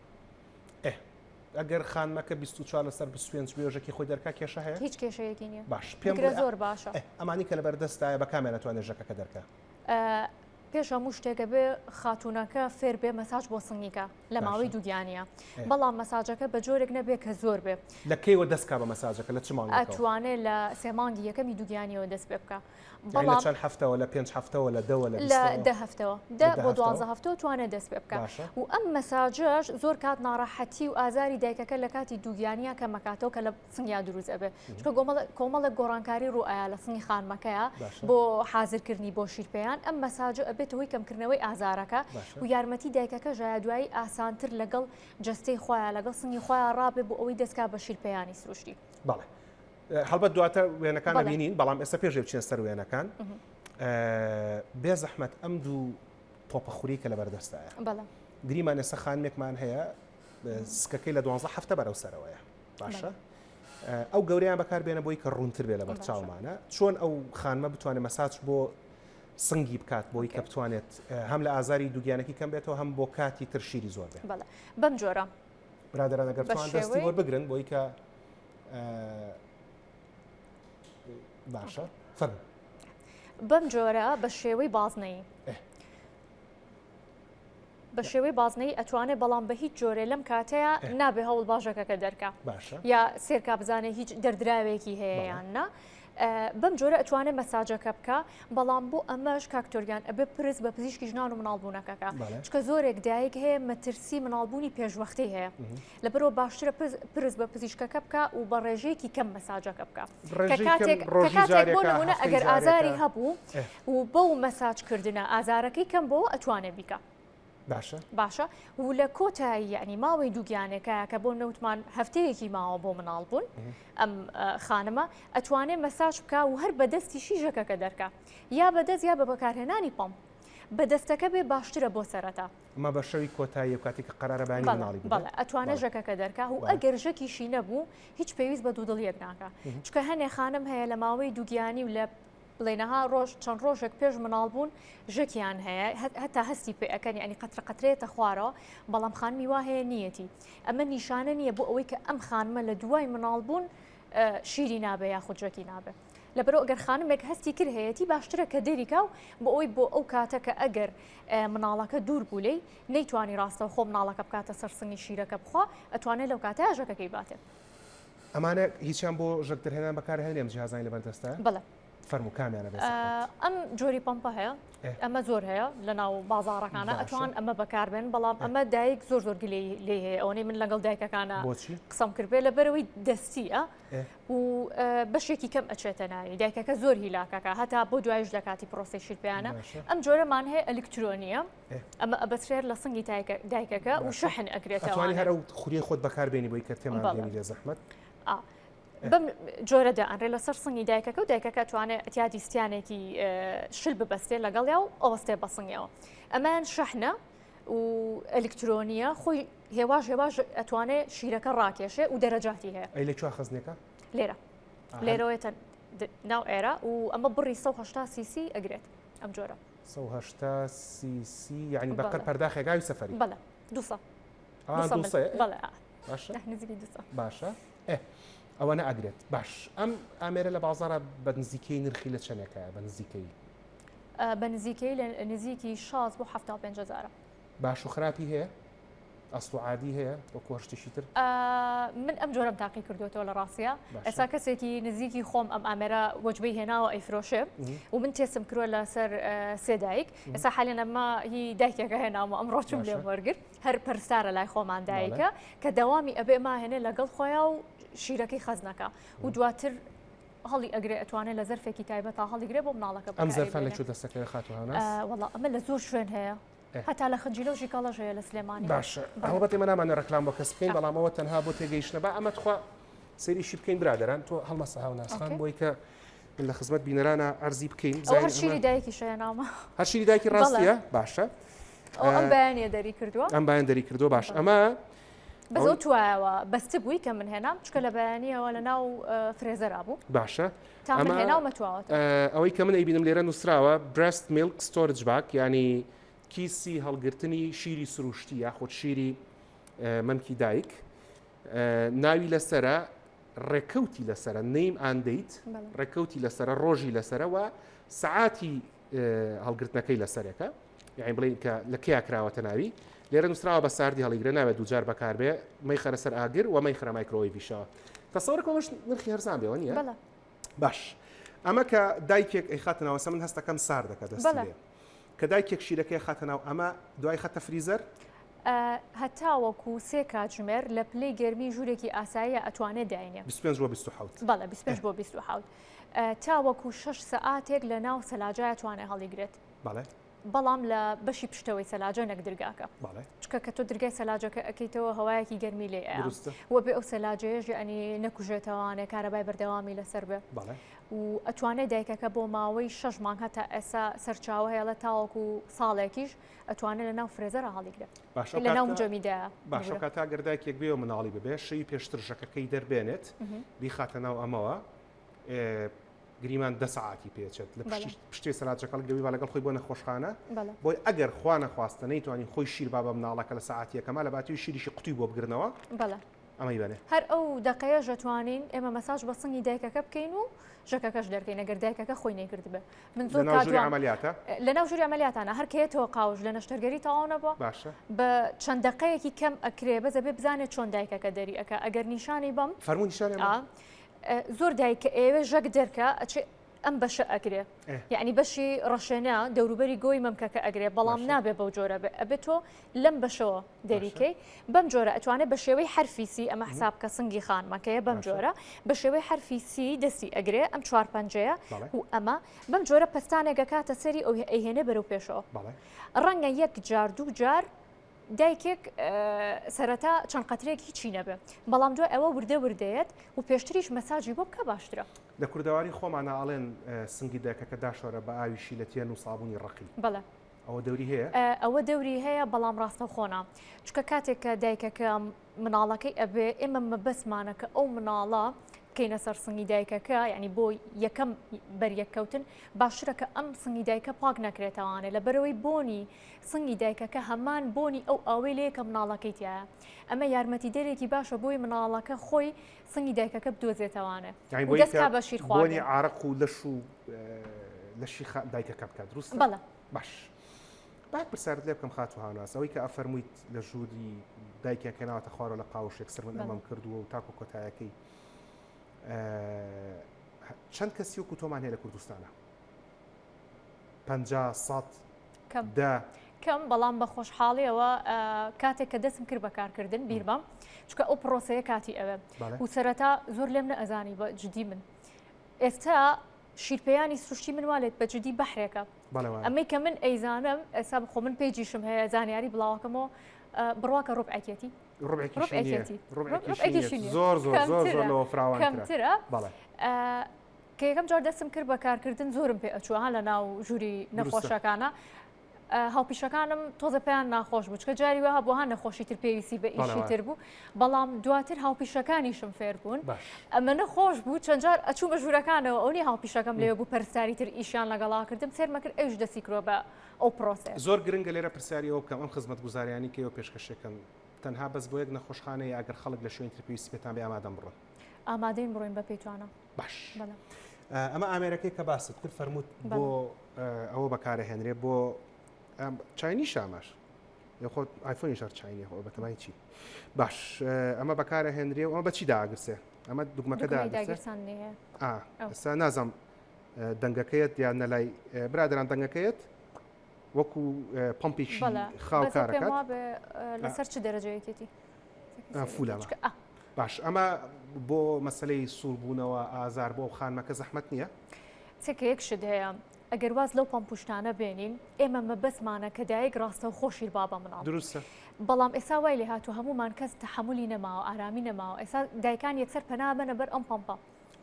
Speaker 1: ئەگەر خانمەکە 24 لەسەر 25 بێژێکی خۆی دەرکا کێشە هەیە
Speaker 2: هیچ کێشەیەکی نییە
Speaker 1: باش پێم
Speaker 2: زۆر باشە
Speaker 1: ئەمانی کە لەبەردەستایە بە کامیان ناتوانێت ژەکەکە دەرکا
Speaker 2: پێش هەموو شتێکە بێ خاتونەکە فێر بێ مەساج بۆ سنگیکە لە ماوەی دووگیانە بەڵام مەساجەکە بە جۆرێک نەبێت کە زۆر بێ
Speaker 1: لە کەیوە دەستکا بە مەساجەکە لە چ مانگێکەوە
Speaker 2: ئەتوانێت لە 3 مانگی یەکەمی دووگیانیەوە دەست پێ بکە
Speaker 1: بەڵام چەند هەفتەوە لە 5 هەفتەوە لە
Speaker 2: 10 هەفتەوە 10 بۆ 12 هەفتەوە توانێت دەست پێ بکە و ئەم مەساجەش زۆر کات ناڕەحەتی و ئازاری دایکەکە لە کاتی دووگیانە کە مەکاتەوە کە لە سنگیا دروست ئەبێ چکە کۆمەڵە گۆڕانکاری ڕوئایە لە سنگی خانمەکەیە بۆ حازرکردنی بۆ شیرپەیان ئەم مەساجە ئەبێتەوەی کەمکردنەوەی ئازارەکە و یارمەتی دایکەکە ژایە دوایی ئاسانتر لەگەڵ جستەی خۆیان لەگەڵ سنگی خۆیان ڕابێ بۆ ئەوەی دەستکا بە شیرپەیانی سروشتی
Speaker 1: بەڵێ هەڵبەت دواتە وێنەکان نبینین بەڵام ئێستا پێش بچین سەر وێنەکان بێ زەحمەت ئەم دوو تۆپەخوری کە لەبەردەستایە گریمان ئێستا خانمێکمان هەیە سکەکەی لە 12 هەفتە بەرەو سەرەوەیە باشە ئەو گەوریان بەکاربێنە بۆی کە ڕوونتر بێ لە بەرچاومانە چۆن ئەو خانمە بتوانێت مەساج بۆ سنگی بکات بۆی کە بتوانێت هەم لە ئازاری دووگیانێکی کەم بێتەوە هەم بۆ کاتی ترشیری زۆر بێت
Speaker 2: بەم جۆرە
Speaker 1: برادران ئەگەر بتوان دەستی وەربگرن بۆی کە باشە فەرموو
Speaker 2: بەم جۆرە بە شێوەی بازنەی ئەتوانێت بەڵام بە هیچ جۆرە لەم کاتەیە نابێ هەوڵ باشەکەکە دەرکا یا سێرکا بزانێ هیچ دەردراوێکی هەیە یاننا بەم جۆرە ئەتوانێت مەساجەکە بکە بەڵام بۆ ئەمەش کاکتۆریان ئەبێ پرس بە پزیشکی ژنان و مناڵبوونەکەکە چکە زۆرێک دایک هەیە مەترسی مناڵبوونی پێشوەختی هەیە لەبەرەوە باشترە پرس بە پزیشکەکە بکە و بە ڕێژەیەکی کەم مەساجەکە بکە کاتێک بۆ نمونە ئەگەر ئازاری هەبوو و بەو مەساجکردنە ئازارەکەی کەم بۆ ئەتوانێت بیکە باشە و لە کۆتایی یعنی ماوەی دووگیانێکە کە بۆ نەوتمان هەفتەیەکی ماوە بۆ مناڵبوون ئەم خانمە ئەتوانێت مەساج بکە و هەر بەدەستی شیژەکەکە دەرکە یا بەدەست یا بە بەکارهێنانی پەم بەدەستەکە بێ باشترە بۆ سەرەتا
Speaker 1: ئەمە بە شەوی کۆتایی کاتی کە قەرارەبانی مناڵی
Speaker 2: بەڵێ ئەتوانێت ژەکەکە دەرکا و ئەگەر ژەکیشی نەبوو هیچ پێویست بە دوودڵیەک ناکە چکە هەنێ خانم هەیە لە ماوەی دووگیانی و لە بڵێنەها چەند ڕۆژێک پێش مناڵبوون ژەکیان هەیە هەتا هەستی پێ ئەەکەنی ئەنی قەترێتە خوارەوە بەڵام خانمی وا هەیە نیەتی ئەمە نیشانە نییە بۆ ئەوەی کە ئەم خانمە لە دوای مناڵبوون شیری نابێ یا خودژەکی نابێ لەبەرەوە ئەگەر خانمێک هەستی کرد هەیەی باشترە کە دەریکا و بۆ ئەوی بۆ ئەو کاتە کە ئەگەر مناڵەکە دوور بوو لێی نەیتوانی ڕاستە خۆ مناڵەکە بکاتە سەرسنگی شیرەکە بخوا ئەتوانێت لەو کاتەیە ژەکەکەی باتێت
Speaker 1: ئەمانە هیچیان بۆ ژەک دەرهێنان بەکارهێنێم جیهازانی لەبەردەستە
Speaker 2: بەڵێ
Speaker 1: فەرموو کامیانە بێت
Speaker 2: ئەم جۆری پمپە هەیە ئەمە زۆر هەیە لەناو بازاڕەکانە ئەتوان ئەمە بەکاربێن بەڵام ئەمە دایک زۆر لێ هەیە ئەوەی من لەگەڵ دایکەکانە قسەم کردبێ لە بەرەوەی دەستیە و بەشێکی کەم ئەچێتە ناوی دایکەکە زۆر هیلاکەکە هەتا بۆ دوایش لە کاتی پرۆسی شیرپیانە ئەم جۆرەمان هەیە ئەلکترۆنیە ئەمە ئەبەسرێت لە سنگی دایکەکە و شەحن ئەکرێتەوە
Speaker 1: هەر خوری خۆت بەکاربێنی بۆی کە تێمان لێ زەحمەت
Speaker 2: بەم جۆرەدا ئەنرێ لەسەر سنگی دایکەکە و دایکەکە توانێت ئەتیادی ستیانێکی شل ببەستێ لەگەڵیا و ئەوەستێ بەسنگەوە ئەمان شەحنە و ئەلکترۆنیە خۆی هێواش ئەتوانێت شیرەکە ڕاکێشێ و دەرەجاتی هەیە
Speaker 1: ئەی لەکوێ خزنێکە
Speaker 2: لێرەوەیەتە ناو ئێرە و ئەمە بڕی 180 سیسی ئەگرێت ئەم جۆرە
Speaker 1: 180 سیسی یعنی بەقەر پەرداخێگاوی سەفەری
Speaker 2: بەڵێ 200 بەڵێ
Speaker 1: باشە ئەوە ئەگرێت باش ئەم ئامێرە لە بازارە بە نزیکەی نرخی لە چەندێکە بە نزیکەی
Speaker 2: بە نزیکەی لە نزیکی 6 بۆ 75,000
Speaker 1: باش و خراپی هەیە ئەسڵ و عادی هەیە بۆ کۆشتێکی تر
Speaker 2: من ئەم جۆرەم تاقی کردوێتەوە لە ڕاستیە ئێستا کەسێکی نزیکی خۆم ئەم ئامێرە وەجبەی هێناوە ئەیفرۆشێ و من تێسم کردووە لەسەر سێ دایک ئێستا حالێن ئەمە هی دایکێکە هێناوە ئەمڕۆچم لێ وەرگرت هەر پەرستارە لای خۆمان دایکە کە دەوامی ئەبێ ماهێنێ لەگەڵ خۆیان و شیرەکەی خەزنەکە و دواتر هەڵی ئەگرێ ئەتوانێت لە زەرفێکی تایبەت تا هەڵیگرێ بۆ مناڵەکە
Speaker 1: ئەم زەرفە لەکوێ دەستەکەی خاتوانە
Speaker 2: وەڵا ئەمە لە زۆر شوێن هەیە هەتا لە خەنجیلۆژی کاڵەژ هەیە لە سلێمانی
Speaker 1: باشە هەڵبەتی مە نامانە ڕەکلام بۆ کەس بکەین بەڵام ئەوە تەنها بۆ تێگەیشتنە بە ئەمە تخوا سەیریشی بکەین برادەران تۆ هەڵمەسە هاوناسخان بۆی کە لە خزمەت بینەرانە ئەرزی بکەین
Speaker 2: هەر شیری دایکی شەیەنامە
Speaker 1: هەر شیری دایکی ڕاستیە باشە
Speaker 2: ئەم بەیانیە دەری کردووە
Speaker 1: ئەم بەیان دەری کردو باش ئەمە
Speaker 2: بەزۆ توایەوە بەستە بووی کە من هێنام چکە لە بەیانیەوە لە ناو فرێزەرا بوو
Speaker 1: باشە
Speaker 2: تا من هێناو مەتواوەت
Speaker 1: ئەوەی کە من ئەیبینم لێرە نووسراوە برست میلک ستۆرج باک ینی کیسی هەڵگرتنی شیری سروشتی یاخۆت شیری مەمکی دایک ناوی لەسرە ڕێکەوتی لەسرە نیم ئاندەیت ڕێکەوتی لەسرە ڕۆژی لەسرەوە سعاتی هەڵگرتنەکەی لەسەرێکە یعنی بڵێن کە لە کیا کراوەتە ناوی لێرە نووسراوە بە ساردی هەڵیگرە ناوێت دووجار بەکاربێ مەیخەرە سەر ئاگر و مەیخرە مایکرۆویڤیشەوە تەسەوەرکەمەش نرخی هەرزان بێەوە نیە باش ئەمە کە دایکێک ئەی خاتنەوە سە من هەستەکەم سار دەکە دەست کە دایکێک شیرەکەی خاتەناو ئەمە دوای خەتە فریزەر
Speaker 2: هەتاوەکو سێ کاتژمێر لە پلەی گەرمی ژوورێکی ئاساییە ئەتوانێت داینێ
Speaker 1: 25 بۆ 27
Speaker 2: بەڵێ 25 بۆ 27 تاوەکو 6 سەعاتێک لە ناو سەلاجایە توانێت هەڵیگرێت بەڵام لە بەشی پشتەوەی سەلاجە نەک درگاکە چکە کە تۆ درگای سەلاجەکە ئەەکەیتەوە هەوایەکی گەرمی لێ وە بێ ئەو سەلاجەیەش ئەنی نەکوژێتەوانێ کارەبای بەردەوامی لەسەر بێ و ئەتوانێت دایکەکە بۆ ماوەی 6 مانگ هەتا ئێستا سەرچاوە هەیە لە تاوەکو ساڵێکیش ئەتوانێت لە ناو فرێزەرە هەڵیگرێت لە ناو جەمیدا
Speaker 1: باشە کاتا گەردایکێک بێ و مناڵی ببێ شەی پێشتر ژەکەکەی دەربێنێت بیخاتە ناو ئەمەوە گریمان 10 ساعتی پێچێت لە پشتی سەلاجەکە گەوی لەگەڵ خۆی بۆ نەخۆشخانە بۆی ئەگەر خوا نەخواستە نەیتوانین خۆی شیر با بە مناڵەکە لە ساعتیەکەمە لە باتی شیریشی قوتوی بۆ بگرنەوە ئەمەی بێنێ
Speaker 2: هەر ئەو دقەیە ژەتوانین ئێمە مەساج بە سنگی دایکەکە بکەین و ژەکەکەش دەرکەین ئەگەر دایکەکە خۆی نەیکرد بێ من زۆر لە ناو ژووری ئەمەلیاتانە هەر کەیەوە قاوش لە نەشتەرگەری تەواو نەبووە بە چەند دقەیەکی کەم ئەکرێ بەزە بێ بزانێت چۆن دایکەکە دەری ئەکە ئەگەر نیشانی بەم
Speaker 1: فەرموو نیشانی
Speaker 2: زۆر دایکە ئێوێ ژەک دەرکە ئەم بەشە ئەگرێ یعنی بەشی ڕەشێنە دەوروبەری گۆی مەمکەکە ئەگرێ بەڵام نابێ بەو جۆرە بێ ئەبێت تۆ لەم بەشەوە دەریکەی بەم جۆرە ئەتوانێت بە شێوەی حرفیسی ئەمە حساب کە سنگی خانمەکەیە بەم جۆرە بە شێوەی حرفیسی دەستی ئەگرێ ئەم 4 پەنجەیە و ئەمە بەم جۆرە پستانێکە کاتە سەری ئەو ئەیهێنێ بەرەو پێشەوە ڕەنگە 1 جار 2 جار دایکێک سەرەتا چەند قەترێکی چی نەبێ بەڵام دوای ئەوە وردە وردەیەت و پێشتریش مەساجی بۆ بکە باشترە
Speaker 1: لە کوردەواری خۆمانە ئاڵێن سنگی دایکەکە داشۆرە بە ئاویشی لە تێن و سابوونی ڕقی
Speaker 2: بەڵێ
Speaker 1: ئەوە دەوری هەیە
Speaker 2: ئەوە دەوری هەیە بەڵام ڕاستە خۆنا چکە کاتێک کە دایکەکە مناڵەکەی ئەبێ ئێمە مەبەسمانەکە ئەو مناڵە کەینە سەر سنگی دایکەکە یعنی بۆ یەکەم بەریەککەوتن باشترە کە ئەم سنگی دایکە پاک نەکرێتەوانێ لە بەرەوەی بۆنی سنگی دایکەکە هەمان بۆنی ئەو ئاوەی لێ کە مناڵەکەی تایە ئەمە یارمەتی دەرێکی باشە بۆی مناڵەکە خۆی سنگی دایکەکە بدۆزێتەوانێ دەستکا بە شیر
Speaker 1: خواردنی عارق و لەش و لەشی دایکەکە بکات دروست
Speaker 2: بەڵێ
Speaker 1: باش باید پرسیارت لێ بکەم خاتو هاوناس ئەوەی کە ئەفەرموویت لە ژووری دایکەکە ناوەتە خوارەوە لە قاوشێک سەر من ئەمەم کردووە و تاکو کۆتایەکەی چەند کەسی وەکو تۆمان هەیە لە کوردستانە 50 100
Speaker 2: کەم
Speaker 1: دا
Speaker 2: کەم بەڵام بە خۆشحاڵیەوە کاتێک کە دەستم کرد بەکارکردن بیربام چکە ئەو پرۆسەیە کاتی ئەوە و سەرەتا زۆر لێم نە ئەزانی بە جدی من ئێستا شیرپەیانی سروشتی من والێت بە جدی بەحرێکە ئەمەی کە من ئەیزانم ئێستا بخۆ من پێیجیشم هەیە زانیاری بڵاوەکەمەوە بڕواکە ڕۆبعەکێتی
Speaker 1: زۆر لەوە فراوان
Speaker 2: کەمترە کە یەکەم جار دەستم کرد بەکارکردن زۆرم پێ ئەچووە لە ناو ژووری نەخۆشەکانە هاوپیشەکانم تۆزە پێیان ناخۆش بوو چکە جاری وە بۆ هەن نەخۆشی تر پێویستی بە ئیشی تر بوو بەڵام دواتر هاوپیشەکانیشم فێر بوون ئەمە نەخۆش بوو چەند جار ئەچوو بە ژوورەکانەوە ئەوەی هاوپیشەکەم لێ بوو پەرستاری تر ئیشیان لەگەڵاکردم سێرمە کرد ئەوش دەستی کرۆ بە ئەو پرۆسێ
Speaker 1: زۆر گرنگە لێرە پرسیاریەوە بکەم ئەم خزمەت گوزاریانی کە ئەو پێشکەشەکەن تەنها بەس بۆ یەک نەخۆشخانەیە ئەگەر خەڵک لە شوێن تر پێویستی پێتان بێ ئامادەم بڕۆن
Speaker 2: ئامادەین بڕۆین بە پێیتوانە
Speaker 1: باش ئەمە ئامێرەکەی کە باست کرد فەرمووت بۆ ئەوە بەکارهێنرێ بۆ چاینی شاماش خۆت ئایفۆنی شەر چاینی خۆ بەتەمای چی باش ئەمە بەکارهێنرێ ئەمە بەچی داگرسێ ئەمە دوگمەکەدا ئێستا نازەم دەنگەکەیت یان نەلای برادران دەنگەکەیت وەکو پمپێکی خاو کارەکەت
Speaker 2: لەسەر چ دەرەجەیەکێتی
Speaker 1: فولەمە باش ئەمە بۆ مەسلەی سووربوونەوە ئازار بۆ خانمەکە زەحمەت نییە
Speaker 2: چکە یەک شت هەیە ئەگەر واز لەو پمپوشتانە بێنین ئێمە مەبەسمانە کە دایک ڕاستە و خۆشی بابە مناڵ
Speaker 1: دروستە
Speaker 2: بەڵام ئێستا وای لێ هاتوو هەمومان کەس تەحملی نەماوە ئارامی نەماوە ئێستا دایکان یەکسەر پەنابەنە بەر ئەم پمپە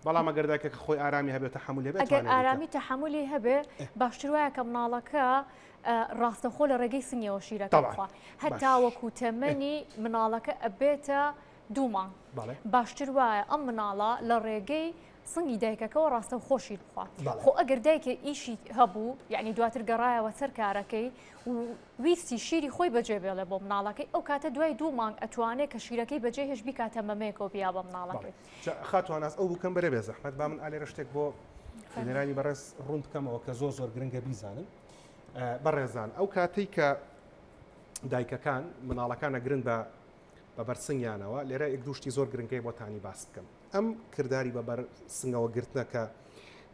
Speaker 1: بەڵام ئەگەر دایکە خۆی ئارامی هەبێت تەحملی هەبێت
Speaker 2: ئەگەر ئارامی تەحملی هەبێ باشتر وایە کە مناڵەکە ڕاستەخۆ لە ڕێگەی سنگەوە شیرەکە بخوا هەتا وەکو تەمەنی مناڵەکە ئەبێتە 2 مانگ باشتر وایە ئەم مناڵە لە ڕێگەی سنگی دایکەکەەوە ڕاستە و خۆشی بخوا خۆ ئەگەر دایکە ئیشی هەبوو یعنی دواتر گەڕایەوە سەر کارەکەی و ویستی شیری خۆی بەجێ بێڵێ بۆ مناڵەکەی ئەو کاتە دوای 2 مانگ ئەتوانێت کە شیرەکەی بەجێ هێش بیکاتە مەمەیەکەوە بیا بە مناڵەکەی
Speaker 1: خاتواناس ئەو بکەم بەرە بێ زەحمەت با من ئالێرە شتێک بۆ فێنەرانی بەڕێز ڕوون بکەمەوە کە زۆر گرنگە بیزانن بەڕێزان ئەو کاتەی کە دایکەکان مناڵەکانە گرنگ بە بەبەرسنگیانەوە لێرە یەک دووشتی زۆر گرنگی بۆتانی باس بکەم ئەم کردداری بەبەر سنگەوە گرتنە کە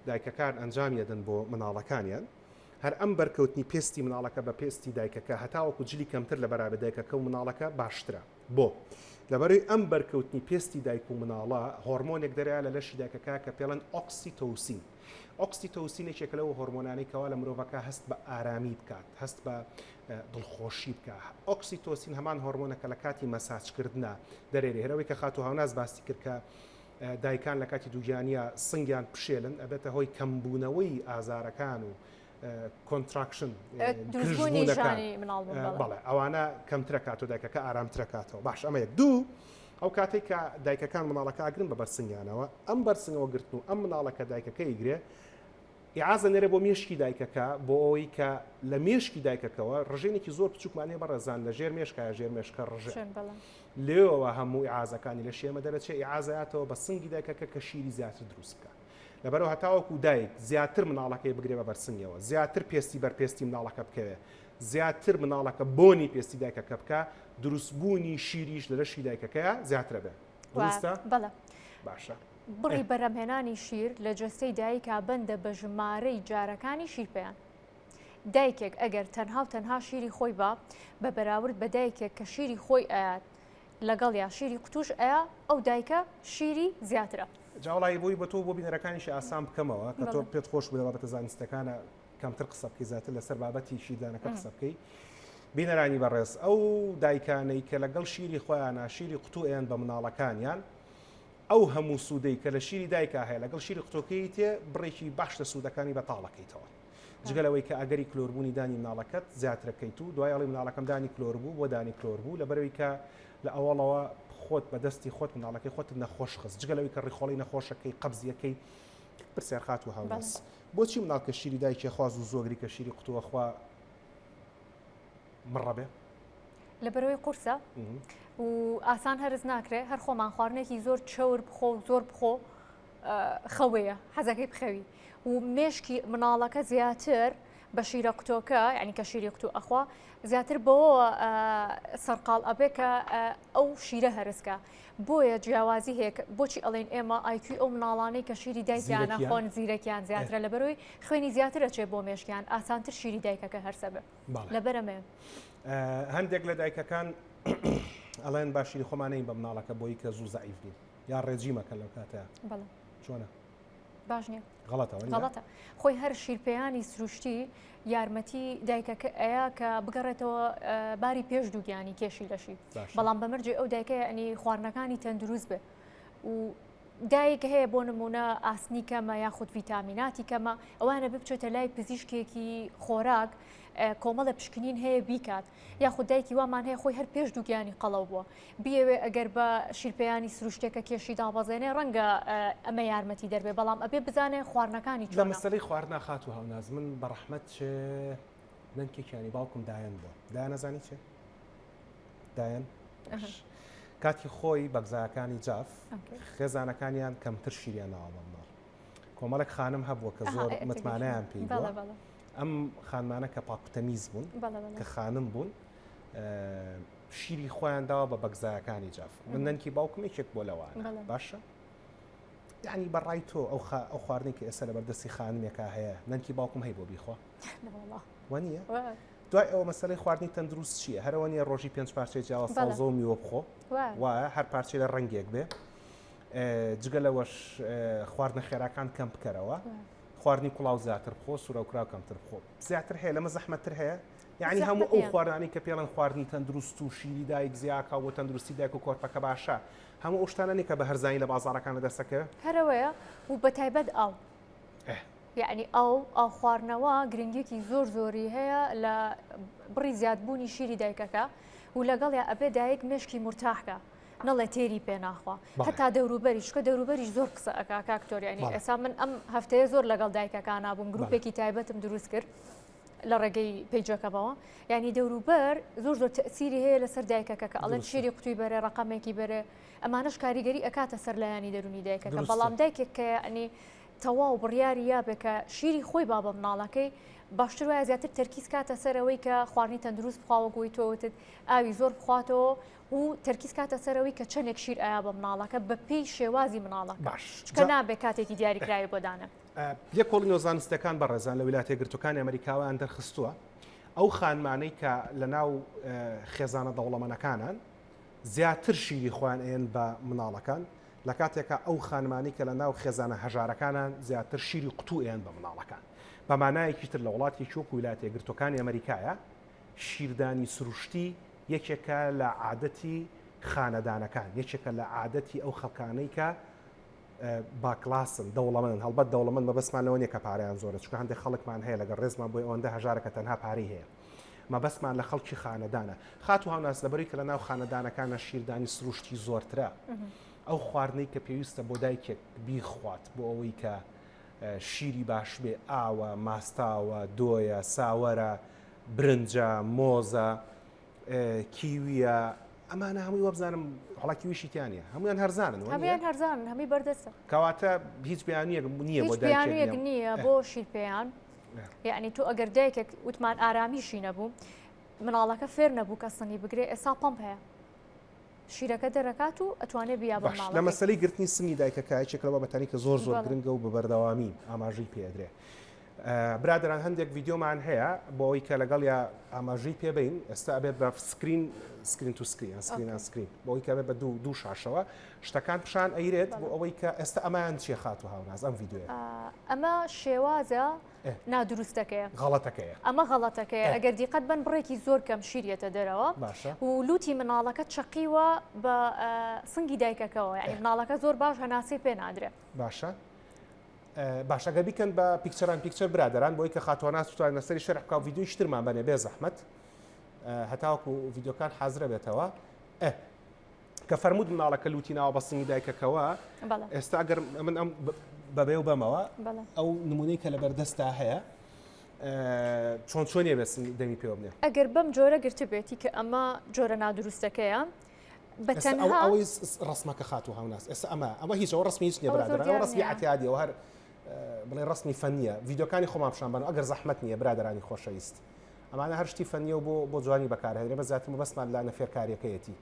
Speaker 1: دایکەکان ئەنجامیەدەن بۆ مناڵەکانیان هەر ئەم بەرکەوتنی پێستی مناڵەکە بە پێستی دایکەکە هەتاوەکو جلی کەمتر لە بەرابە دایکەکە و مناڵەکە باشترە بۆ لەبەرەوەی ئەم بەرکەوتنی پێستی دایک و مناڵە هۆرمۆنێک دەریا لە لەشی دایکەکە کە پێڵەن ئۆکسیتۆسین ئۆکسیتۆسینێکێکە لەو هۆرمۆنانەی کەوا لە مرۆڤەکە هەست بە ئارامی بکات هەست بە دڵخۆشی بکە ئۆکسیتۆسین هەمان هۆرمۆنەکە لە کاتی مەساجکردنا دەرێری هەرەوەی کە خاتو هاوناز باسی کرد کە دایکان لە کاتی دووگیانیە سنگیان پشێلن ئەبێتە هۆی کەمبوونەوەی ئازارەکان و کۆنتراکشن بەڵێ ئەوانە کەمترەکات و دایکەکە ئارامترەکاتەوە باش ئەمە یەک دوو ئەو کاتێک کە دایکەکان مناڵەکە ئاگرن بە بەرسنگیانەوە ئەم بەرسنگەوە گرتن و ئەم مناڵەکە دایکەکە ئیگرێ ئیعازە نێرە بۆ مێشکی دایکەکە بۆ ئەوەی کە لە مێشکی دایکەکەەوە ڕژێنێکی زۆر بچووکمانێ بەڕێزان لە ژێر مێشکایە ژێر مێشکە ڕژێ لێەوە هەموو ئیعازەکانی لە شێمە دەرەچێ ئیعازایەتەوە بە سنگی دایکەکە کە شیری زیاتر دروست بکە لەبەرەوە هەتاوەکو دایک زیاتر مناڵەکەی بگرێ بە بەرسنگەوە زیاتر پێستی بەرپێستی مناڵەکە بکەوێ زیاتر مناڵەکە بۆنی پێستی دایکەکە بکە دروستبوونی شیریش لە لەشی دایکەکەیە زیاترە بێ دروستە؟
Speaker 2: بەڵێ
Speaker 1: باشە
Speaker 2: بڕی بەرەمهێنانی شیر لە جەستەی دایکا بەندە بە ژمارەی جارەکانی شیرپەیان دایکێک ئەگەر تەنها و تەنها شیری خۆی بە بەراورد بە دایکێک کە شیری خۆی ئاات لەگەڵ یا شیری قوتوش ئەیە ئەو دایکە شیری زیاترە
Speaker 1: جاوڵایی بۆی بە تۆ بۆ بینەرەکانیشی ئاسان بکەمەوە کە تۆ پێت خۆش بێ بابەتە زانستەکانە کەمتر قسە بکەی زیاتر لەسەر بابەتی شیردانەکە قسە بکەی بینەرانی بەڕێز ئەو دایکانەی کە لەگەڵ شیری خۆیانە شیری قوتوئیان بە مناڵەکانیان ئەو هەموو سوودەی کە لە شیری دایکا هەیە لەگەڵ شیری قوتۆکەی تێ بڕێکی باش لە سوودەکانی بەتاڵەکەیتەوە جگەلەوەی کە ئەگەری کلۆربوونی دانی مناڵەکەت زیاترەکەیت و دوای ئەڵی مناڵەکەم دانی کلۆر بوو بۆ دانی کلۆر بوو لەبەرەوەی کە لە ئەوڵەوە خۆت بەدەستی خۆت مناڵەکەی خۆت نەخۆش خست جگەلەوەی کە ڕیخۆڵی نەخۆشەکەی قەبزیەکەی پرسیار خات و هاوبەس بۆچی مناڵکە شیری دایکی خواز و زۆگری کە شیری قوتووە خوا مڕەبێ
Speaker 2: لەبەرەوەی قورسە و ئاسان هەرز ناکرێ هەر خۆمان خواردنێکی زۆر چەور بخۆ زۆر بخۆ خەوەیە حەزەکەی بخەوی و مێشکی مناڵەکە زیاتر بە شیرە قوتۆکە یعنی کە شیری قوتو ئەخوا زیاتر بۆ سەرقاڵ ئەبێ کە ئەو شیرە هەرسکە بۆیە جیاوازی هەیە بۆچی ئەڵێن ئێمە آیکوی ئەو مناڵانەی کە شیری دایکیانە خۆن زیرەکیان زیاترە لەبەرەوەی خوێنی زیاتر ئەچێ بۆ مێشکیان ئاسانتر شیری دایکەکە هەرسە بێ لەبەرەمێ
Speaker 1: هەندێک لە دایکەکان ئەڵێن با شیری خۆمانەی بە مناڵەکە بۆی کە زوو زەعیف بین یا ڕێجیمەکە لەو کاتەیە چۆنە
Speaker 2: باش نییە
Speaker 1: غەڵەتە
Speaker 2: خۆی هەر شیرپەیانی سروشتی یارمەتی دایکەکە ئەیە کە بگەڕێتەوە باری پێش دووگیانی کێشی لەشی بەڵام بەمەرجێ ئەو دایکە ئەنی خواردنەکانی تەندروست بێ و دایک هەیە بۆ نمونە ئاسنی کەمە یاخود ڤیتامیناتی کەمە ئەوانە بچێتە لای پزیشکێکی خۆراک کۆمەڵە پشکنین هەیە بیکات یاخود دایکی وامان هەیە خۆی هەر پێش دووگیانی قەڵەو بووە بیەوێ ئەگەر بە شیرپەیانی سروشتێکە کێشی دابەزێنێ ڕەنگە ئەمە یارمەتی دەربێ بەڵام ئەبێ بزانێ خواردنەکانی
Speaker 1: لە مەسەلەی خواردنا خات و هەوناز من بە ڕەحمەت نەنکێکیانی باوکم دایان بووە دایان نەزانی چێ دایان کاتی خۆی بەگزایەکانی جاف خێزانەکانیان کەمتر شیریان ناوە بە مناڵ کۆمەڵێک خانم هەبووە کە زۆر متمانەیان پێی بووە ئەم خانمانە کە پاکوتەمیز بوون کە خانم بوون شیری خۆیان داوە بە بەگزایەکانی جاف من نەنکی باوکم یەکێک بۆ لەوانە باشە یعنی بەڕای تۆ ئەو خواردنی کە ئێستا لە بەردەستی خانمێکە هەیە نەنکی باوکم هەی بۆ بیخوا وانە دوای ئەوە مەسەلەی خواردنی تەندروست چییە هەرەوە نیە ڕۆژی 5 پارچەی جیاوە ساڵزە و میوە بخۆ وایە هەر پارچەی لە ڕەنگێک بێ جگە لەوەش خواردنە خێراکان کەم بکەرەوە خواردنی کوڵاو زیاتر بخۆ سوورە و کراو کەمتر بخۆ زیاتر هەیە لەمە زەحمەتتر هەیە یعنی هەموو ئەو خواردنانی کە پێڵەن خواردنی تەندروست و شیری دایک زیاکە و تەندروستی دایک و کۆرپەکە باشە هەموو ئەو شتانە کە بە هەرزانی لە بازاڕەکانە دەستەکە
Speaker 2: هەرەوەیە و بە تایبەت ئاو یعنی ئەو خواردنەوە گرنگێکی زۆری هەیە لە بڕی زیادبوونی شیری دایکەکە و لەگەڵ ئەبێ دایک مشکی مرتاحکە نەڵێ تێری پێ ناخوا هەتا دەوروبەریش کە دەوروبەریش زۆر قسە ئەکا کاکتۆریانی ئێستا من ئەم هەفتەیە زۆر لەگەڵ دایکەکان نابووم گروپێکی تایبەتم دروست کرد لە ڕێگەی پیجەکەمەوە یعنی دەوروبەر زۆر تەسیری هەیە لەسەر دایکەکە کە ئەڵێن شیری قوتووی بەرێ ڕقەمێکی بەرێ ئەمانەش کاریگەری ئەکاتە سەر لایانی دەرونی دایکەکە بەڵام دایکێک کە ئەنی تەواو بڕیاری یابێ کە شیری خۆی با بە مناڵەکەی باشتر وایە زیاتر تەرکیز کاتە سەرەوەی کە خواردنی تەندروست بخواوە گوۆی تۆوتت ئاوی زۆر بخواتەوە و تەرکیز کاتە سەرەوەی کە چەندێک شیر ئایا بە مناڵەکە بە پێی شێوازی مناڵەکە کە نابێ کاتێکی دیاریکراوی بۆدانە
Speaker 1: یەک کۆڵی نۆزانستەکان بەڕێزان لە ویلایەتە یەکگرتووەکانی ئەمریکاوەیان دەرخستووە ئەو خانمانەی کە لە ناو خێزانە دەوڵەمەنەکانان زیاتر شیری خۆیان ئێن بە مناڵەکان لە کاتێکە ئەو خانمانی کە لە ناو خێزانە هەژارەکانان زیاتر شیری قوتوو ئێن بە مناڵەکان بە مانایەکی تر لە وڵاتی چۆک ویلایەتە یەکگرتووەکانی ئەمریکایە شیردانی سروشتی یەکێکە لە عادەتی خانەدانەکان یەکێکە لە عادەتی ئەو خەڵکانەی کە باکلاسن دەوڵەمەندن هەڵبەت دەوڵەمەند مەبەستمان لەوە نیە کە پارەیان زۆرە چونکە هەندێک خەڵکمان هەیە لەگەڵ ڕێزمان بۆی ئەوەندە هەژارەکە تەنها پارەی هەیە مەبەستمان لە خەڵکی خانەدانە خات و هاوناس لەبەری کە لە ناو خانەدانەکانە شیردانی سروشتی زۆرترە ئەو خواردنەی کە پێویستە بۆ دایکێک بیخوات بۆ ئەوەی کە شیری باش بێ ئاوە ماستاوە دۆیە ساوەرە برنجە مۆزە کیویە ئەمانە هەمووی وەبزانم هەڵاکی ویشیتیانە هەمویان هەرزانن
Speaker 2: هەمیان هەرزانن هەمی بەردەستە
Speaker 1: کەواتە هیچ بیانیەک نییە بۆ
Speaker 2: دایکێک نییە بۆ شیرپەیان یعنی تۆ ئەگەر دایکێک وتمان ئارامیشی نەبوو مناڵەکە فێر نەبوو کە سنگی بگرێ ئێستا پەمپ هەیە شیرەکە دەرەکات و ئەتوانێت بیا بە ماڵ
Speaker 1: لە مەسەلەی گرتنی سنگی دایکەکە یەکێکە لە بەتانی کە زۆر گرنگە و بە بەردەوامی ئاماژەی پێدرێ برادران هەندێک ڤیددیۆمان هەیە بۆ ئەوی کە لەگەڵ یا ئاماژەی پێبین ئێستا ئەبێت بە سکرین تو سکرین بۆ ئەوی کە بێت بە دوو شاشەوە شتەکان پیشان ئەیرێت بۆ ئەوەی کە ئێستا ئەمایان چیە خات و هاوناز ئەم ڤیددیۆیە
Speaker 2: ئەمە شێوازە نادروستەکەیە
Speaker 1: غەڵەتەکەیە
Speaker 2: ئەمە غەڵەتەکەیە ئەگەر دیقەت بن بڕێکی زۆر کەم شیرێتە دەرەوە و لوتی مناڵەکە چقیوە بە سنگی دایکەکەەوە یعنی مناڵەکە زۆر باش هەناسی پێ نادرێت
Speaker 1: باشە باشەگە بیکەن بە پیکچەر برادران بۆی کە خاتواناس توانین لەسەری شەرح بکە ڤیددیۆی شترمان بەنێ بێ زەحمەت هەتاوەکو ڤیددیۆکان حازرە بێتەوە کە فەرموود مناڵەکە لوتی ناوە بە سنگی دایکەکەەوە ئێستا ئەگەر من ئەم بەبێ و بەمەوە ئەو نمونەی کە لە بەردەستا هەیە چۆنیە بێت دەمی پێوە بنێ
Speaker 2: ئەگەر بەم جۆرە گرتە بێتی کە ئەمە جۆرە نادروستەکەیە
Speaker 1: ئەوەی ڕسمەکە خات و هاوناس ئێستا ئەمە هیچ ئەوە ڕسمی هیچ نیە برادران ئەوە ڕسمی عتیادیەوە هەر بڵێ ڕستمی فەنیە ڤیددیوکانی خۆمان پیشانبان ئەگەر زەحمەت نییە برادرانی خۆشەویست ئەمانە هەر شتی فەنیە و بۆ جوانی بەکارهێنێ بە زیاتر بەسمان لا نەفێرکاریەکەیەتی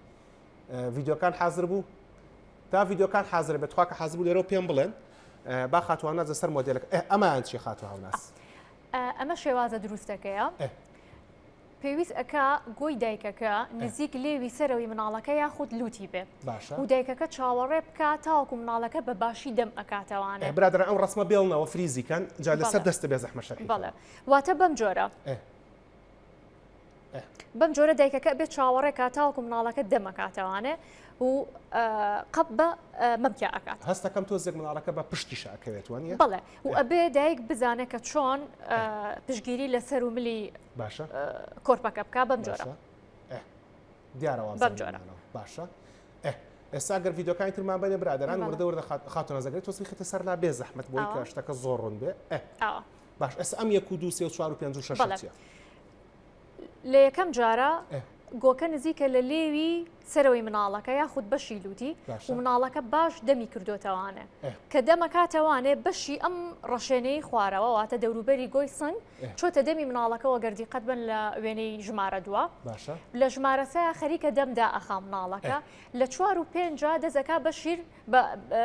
Speaker 1: ڤیددیوکان حاضر بوو تا ڤیددیوکان حاضر بێت خوا کە حاضر بوو لێرە پێم بڵێن با خاتوانە جەسەر مۆدلەکە ئەمان چی خاتو هاوناس
Speaker 2: ئەمە شێوازە دروستەکەیە پێویست ئەکا گۆی دایکەکە نزیک لێوی سەرەوەی مناڵەکە یاخود لوتی بێ و دایکەکە چاوەڕێ بکات تاوەکو مناڵەکە بە باشی دەم ئەکاتەوانێ
Speaker 1: برادر ئەم ڕسمە بێڵنەوە فریزیکەن جا لەسەر دەستە بێ زەحمە شەرحی
Speaker 2: بەڵێ واتە بەم جۆرە دایکەکە بێت چاوەڕێ کات تاوەکو مناڵەکە دەمەکاتەوانێ و قەب بە مەمکە ئەکات
Speaker 1: هەستەکەم تۆزێک مناڵەکە بە پشتیش ئەکەوێت وانە
Speaker 2: بەڵێ و ئەبێ دایک بزانێت کە چۆن پشگیری لەسەر و ملی
Speaker 1: باشە
Speaker 2: کۆرپەکە بکە بەم جۆرە
Speaker 1: دیارەوە
Speaker 2: بەم جۆرە
Speaker 1: باشە ئێستا گەر ڤیددیوکانی ترمان بێنێ برادران وردە وردە خاتونە زەگەری تۆسی خێتە سەر لا بێ زەحمەت بۆی کە شتەکە زۆر ڕوون بێ باش ئێستا ئەم 1 2 3 4 5 6
Speaker 2: لە یەکەم جارە گۆکە نزیکە لە لێوی سەرەوەی مناڵەکە یاخود بەشی لوتی و مناڵەکە باش دەمی کردوتەوانێ کە دەمەکاتەوانێ بەشی ئەم ڕەشێنەی خوارەوە واتە دەوروبەری گۆی سنگ چۆتە دەمی مناڵەکەەوە گەردی قەت بن لە وێنەی ژمارە دووە لە ژمارە سەیە خەریکە دەمدا ئەخا مناڵەکە لە 4 و 5 دەزەکا بەشیر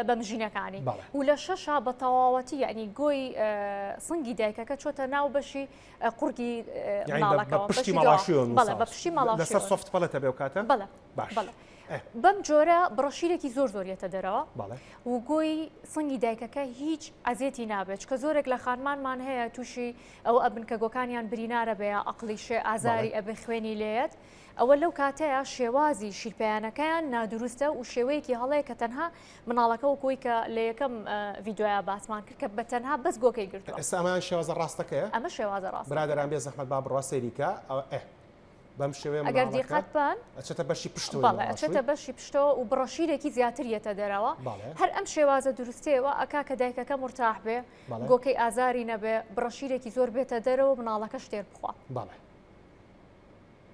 Speaker 2: بە مژینەکانی و لە 6 بە تەواوەتی یعنی گۆی سنگی دایکەکە چۆتە ناو بەشی قورگی مناڵەکەەوە بە پشتی ماڵاشی
Speaker 1: لەسەر سۆفت پەڵەتە بێ و کاتە
Speaker 2: بەڵێ بەم جۆرە بڕەشیرێکی زۆر زۆریەتە دەرەوە و گۆی سنگی دایکەکە هیچ ئازیەتی نابێت کە زۆرێک لە خانمانمان هەیە تووشی ئەوە ئەبن کە گۆکانیان برینارە بێ ئەقلیشێ ئازاری ئەبێ خوێنی لێت ئەوە لەو کاتەیە شێوازی شیرپیانەکەیان نادروستە و شێوەیەکی هەڵەیە کە تەنها مناڵەکە و کۆی کە لە یەکەم ڤیددیۆیا باسمان کرد کە بە تەنها بەس گۆکەی گرتووە
Speaker 1: ئێستا ئەمان شێوازە ڕاستەکەیە
Speaker 2: ئەمە شێوازە ڕاست
Speaker 1: برادران بێ زەحمەت با بڕوا سەیریکە بەم شێوەیە
Speaker 2: ئەگەر دیقەت بان
Speaker 1: ئەچێتە بەشی پشتەوە
Speaker 2: بەڵێ ئەچێتە بەشی پشتەوە و بڕەشیرێکی زیاتریەتە دەرەوە هەر ئەم شێوازە دروستەوە ئەکا کە دایکەکە مرتاح بێ گۆکەی ئازاری نەبێ بڕەشیرێکی زۆر بێتە دەرەوە مناڵەکە شتێر بخوا
Speaker 1: بەڵێ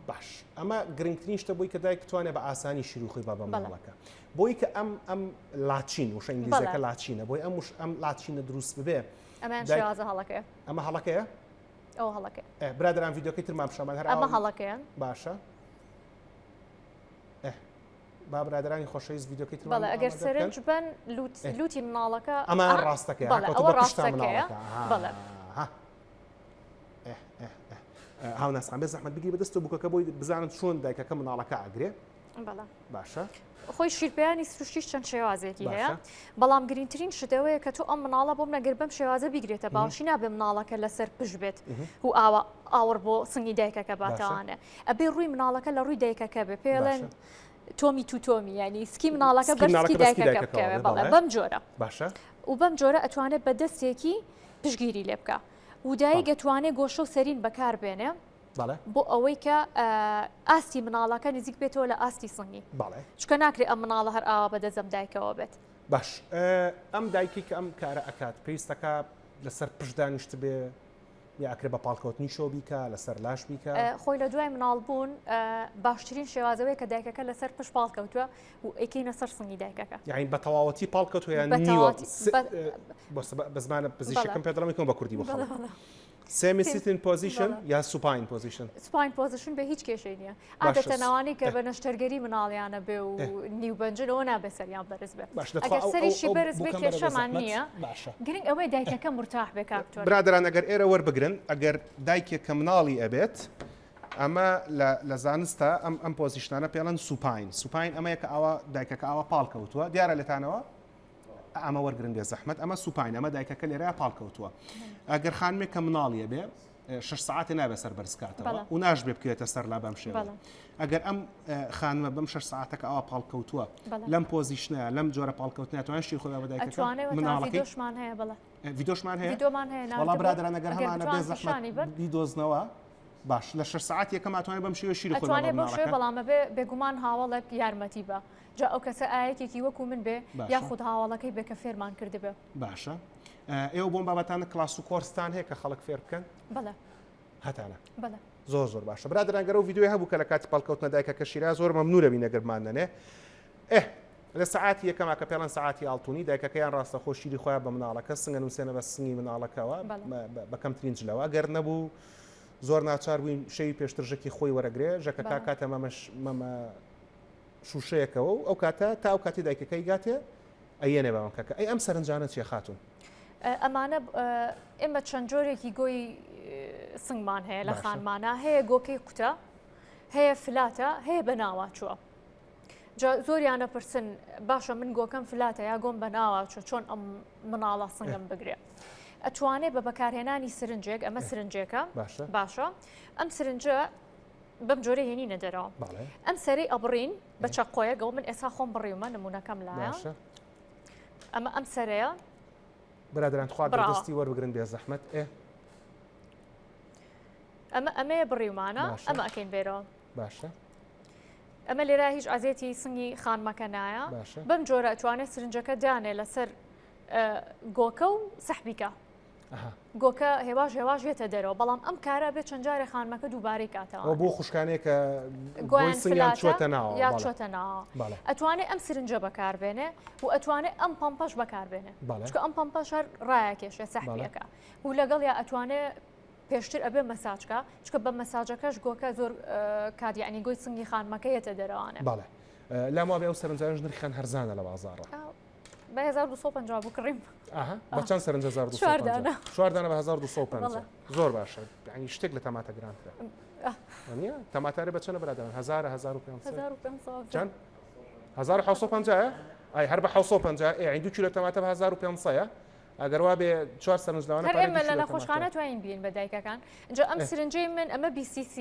Speaker 1: باش ئەمە گرنگترین شتە بۆی کە دایک بتوانێت بە ئاسانی شیرروخی با بە مناڵەکە بۆی کە ئەم لاچین وشە ئینگلیزیەکە لاچینە بۆی ئەم لاچینە دروست ببێ
Speaker 2: ئەمە شێوازە هەڵەکەیە
Speaker 1: ئەمە هەڵەکەیە
Speaker 2: ئەو هەڵەکە
Speaker 1: برادران ڤیددیۆکەی ترمان پیشەمان هەر
Speaker 2: ئەمە هەڵەکەیان
Speaker 1: باشە با برادرانی خۆشەویست ڤیددیۆکەی ترمان
Speaker 2: بەڵێ ئەگەر سەرنج بن لوتی مناڵەکە
Speaker 1: ئەمە ڕاستەکەیە
Speaker 2: ئەوە ڕاستەکەیە بەڵێ
Speaker 1: هاوناسان بێ زەحمەت بگی بەدەستەوە بووکەکە بۆی بزانن چۆن دایکەکە مناڵەکە ئەگرێ باشە
Speaker 2: خۆی شیرپیانی سروشتیش چەند شێوازێکی هەیە بەڵام گرنگترین شتەوەیە کە تۆ ئەم مناڵە بۆم نەگەر بەم شێوازە بیگرێتە باوشی نابێ مناڵەکە لەسەر پشت بێت و ئاوەڕ بۆ سنگی دایکەکە باتەوانێ ئەبێ ڕووی مناڵەکە لە ڕووی دایکەکە بێ پێڵێن تۆمی تو تۆمی ینی سکی مناڵەکە بەسکی دایکەکە بکەوێ بەڵێ بەم جۆرە
Speaker 1: باشە
Speaker 2: و بەم جۆرە ئەتوانێت بە دەستێکی پشگیری لێ بکە و دایک دەتوانێت گۆشە و سەرین بەکاربێنێ بۆ ئەوەی کە ئاستی مناڵەکە نزیک بێتەوە لە ئاستی سنگی چکە ناکرێت ئەم مناڵە هەر ئاوا بەدەزەم دایکەوە بێت
Speaker 1: باش ئەم دایکی کە ئەم کارە ئەکات پێویستەکە لەسەر پشتدانیشت بێ یاکرێ بە پاڵکەوتنی شۆ بیکە لەسەر لاش بیکە
Speaker 2: خۆی لە دوای مناڵبوون باشترین شێوازەوەی کە دایکەکە لەسەر پشت پاڵکەوتووە و ئەیکەینە سەر سنگی دایکەکە
Speaker 1: یعنی بە تەواوەتی پاڵکەوتوە یان نیوە بە زمانە پزیشکەکەم پێ دەڵێم بە کوردی بخەڵ سێمی سیتین پۆزیشن یا سوپاین پۆزیشن
Speaker 2: سوپاین پۆزیشن بە هیچ کێشەی نییە عادەتەن ئەوانەی کە بە نەشتەرگەری مناڵیانە بێ و نیوبەنجنەوە نابێ سەریان بەرز بێت ئەگەر سەریشی بەرز بێ کێشەمان نییە گرنگ ئەوەی دایکەکە مرتاح بێ کاکتۆر
Speaker 1: برادران ئەگەر ئێرە وەربگرن ئەگەر دایکێک کە مناڵی ئەبێت ئەمە لە زانستە ئەم پۆزیشنانە پێڵەن سوپاین ئەمەیە کە ئاوا دایکەکە ئاوا پاڵکەوتووە دیارە لێتانەوە ئەمە وەرگرن بێ زەحمەت ئەمە سوپاین ئەمە دایکەکە لێرە پاڵکەوتووە ئەگەر خانمێک کە مناڵیە بێ 6 ساعتی نابێ سەر بەرزکاتەوە و ناش بێ بکوێتە سەر لا بەم شێوە ئەگەر ئەم خانمە بەم 6 ساعتەکە ئەوە پاڵکەوتووە لەم پۆزیشنە لەم جۆرە پاڵکەوتنە توانێت شیر خۆی بە دایکەکە
Speaker 2: مناڵەکەیشمان هەیە بەڵێ
Speaker 1: ڤیدۆشمان هەیە
Speaker 2: وەڵا
Speaker 1: برادران ئەگەر هەمانە بێ زەحمەت بیدۆزنەوە باش لە 6 ساعت یەکەم ئاتوانێت بەم شێوە شیر خۆی
Speaker 2: بە بەڵامە بێگومان هاوڵێک یارمەتی بە جا ئەو کەسە ئاەتێکی وەکو من بێ یاخود هاوڵەکەی بێ کە فێرمان کردبێ
Speaker 1: باشە ئێوە بۆم بابەتانە کلاس و کۆرسستان هەیە کە خەڵک فێر بکەن
Speaker 2: بەڵێ
Speaker 1: هەتانە
Speaker 2: بەڵێ
Speaker 1: زۆر باشە برادران گەرە و ڤیدیۆی هەبوو کە لە کاتی پاڵکەوتنە دایکەکە شیراز زۆر مەمنونە بینە گەرمانەنێ لە سعاتی یەکەما کە پێڵەن سعاتی ئاڵتونی دایکەکەیان ڕاستەخۆ شیری خۆیان بە مناڵەکە سنگە نووسێنە بە سنگی مناڵەکەەوە بەکەمترین جلەوە گەر نەبوو زۆر ناچار بووین شەوی پێشتر ژەکی خۆی وەرەگرێ ژەکە کاتە مەمە شوشەیەکەوە و ئەو کاتە تا ئەو کاتی دایکەکەی گاتێ ئەیەنێ بەمەکەکە ئەی ئەم سەرنجانە چێ خاتون
Speaker 2: ئەمانە ئێمە چەند جۆرێکی گۆی سنگمان هەیە لە خانمانە هەیە گۆکەی قوتە هەیە فلاتە هەیە بە ناواچووە زۆریانە پرسن باشە من گۆکەم فلاتە یا گۆم بە ناواچوە چۆن ئەم مناڵە سنگم بگرێ ئەتوانێت بە بەکارهێنانی سرنجێک ئەمە سرنجێکە باشە ئەم سرنجە بەم جۆرە هێنینە دەرەوە ئەم سەری ئەبڕین بە چەقۆیە گەڵ من ئێستا خۆم بڕیومە نمونونەکەم لایە ئەمە ئەم سەرەیە
Speaker 1: برادران خوا دەستی وەربگرن بێ زەحمەت
Speaker 2: ئەمەیە بڕیومانە ئەمە ئەکەین بێرەوە
Speaker 1: باشە
Speaker 2: ئەمە لێرە هیچ ئازێتی سنگی خانمەکە نایە بەم جۆرە ئەتوانێت سرنجەکە دانێ لەسەر گۆکە و سەحبیکە گۆکە هێواش هێواش بێتە دەرەوە بەڵام ئەم کارە بێت چەند جارێک خانمەکە دووبارەی کاتەوە
Speaker 1: بۆ خوشکانێک کە گۆیان چۆتە ناوە
Speaker 2: یا چۆتە ناوە ئەتوانێت ئەم سرنجە بەکاربێنێ و ئەتوانێت ئەم پەمپەش بەکاربێنێ چکە ئەم پەمپەش هەر ڕایەکێشە سەحبیەکە و لەگەڵ یا ئەتوانێت پێشتر ئەبێ مەساجکە چکە بە مەساجەکەش گۆکە زۆر کاتیعنی گۆی سنگی خانمەکەیەتە دەرەوانێ
Speaker 1: باڵێ لاموا بێ ئەو سەرنجانش نرخیان هەرزانە لە بازاڕە
Speaker 2: بە 1250 بوو کڕیم
Speaker 1: بە چەند سەرنج 1250 چواردانە بە 1250 زۆر باشە ینی شتێک لە تەماتە گرانترە نیە تەماتارە بە چەنە برادران 1500 چەند 1750 ئای هەر بە 750 ئەی 2 کیلۆ تەماتە بە 1500 ئەگەر وا بێ 4 سەرنجداوانە
Speaker 2: ئێمە لە نەخۆشخانە توانین بین بە دایکەکان اینجا ئەم سرنجەی من ئەمە BCC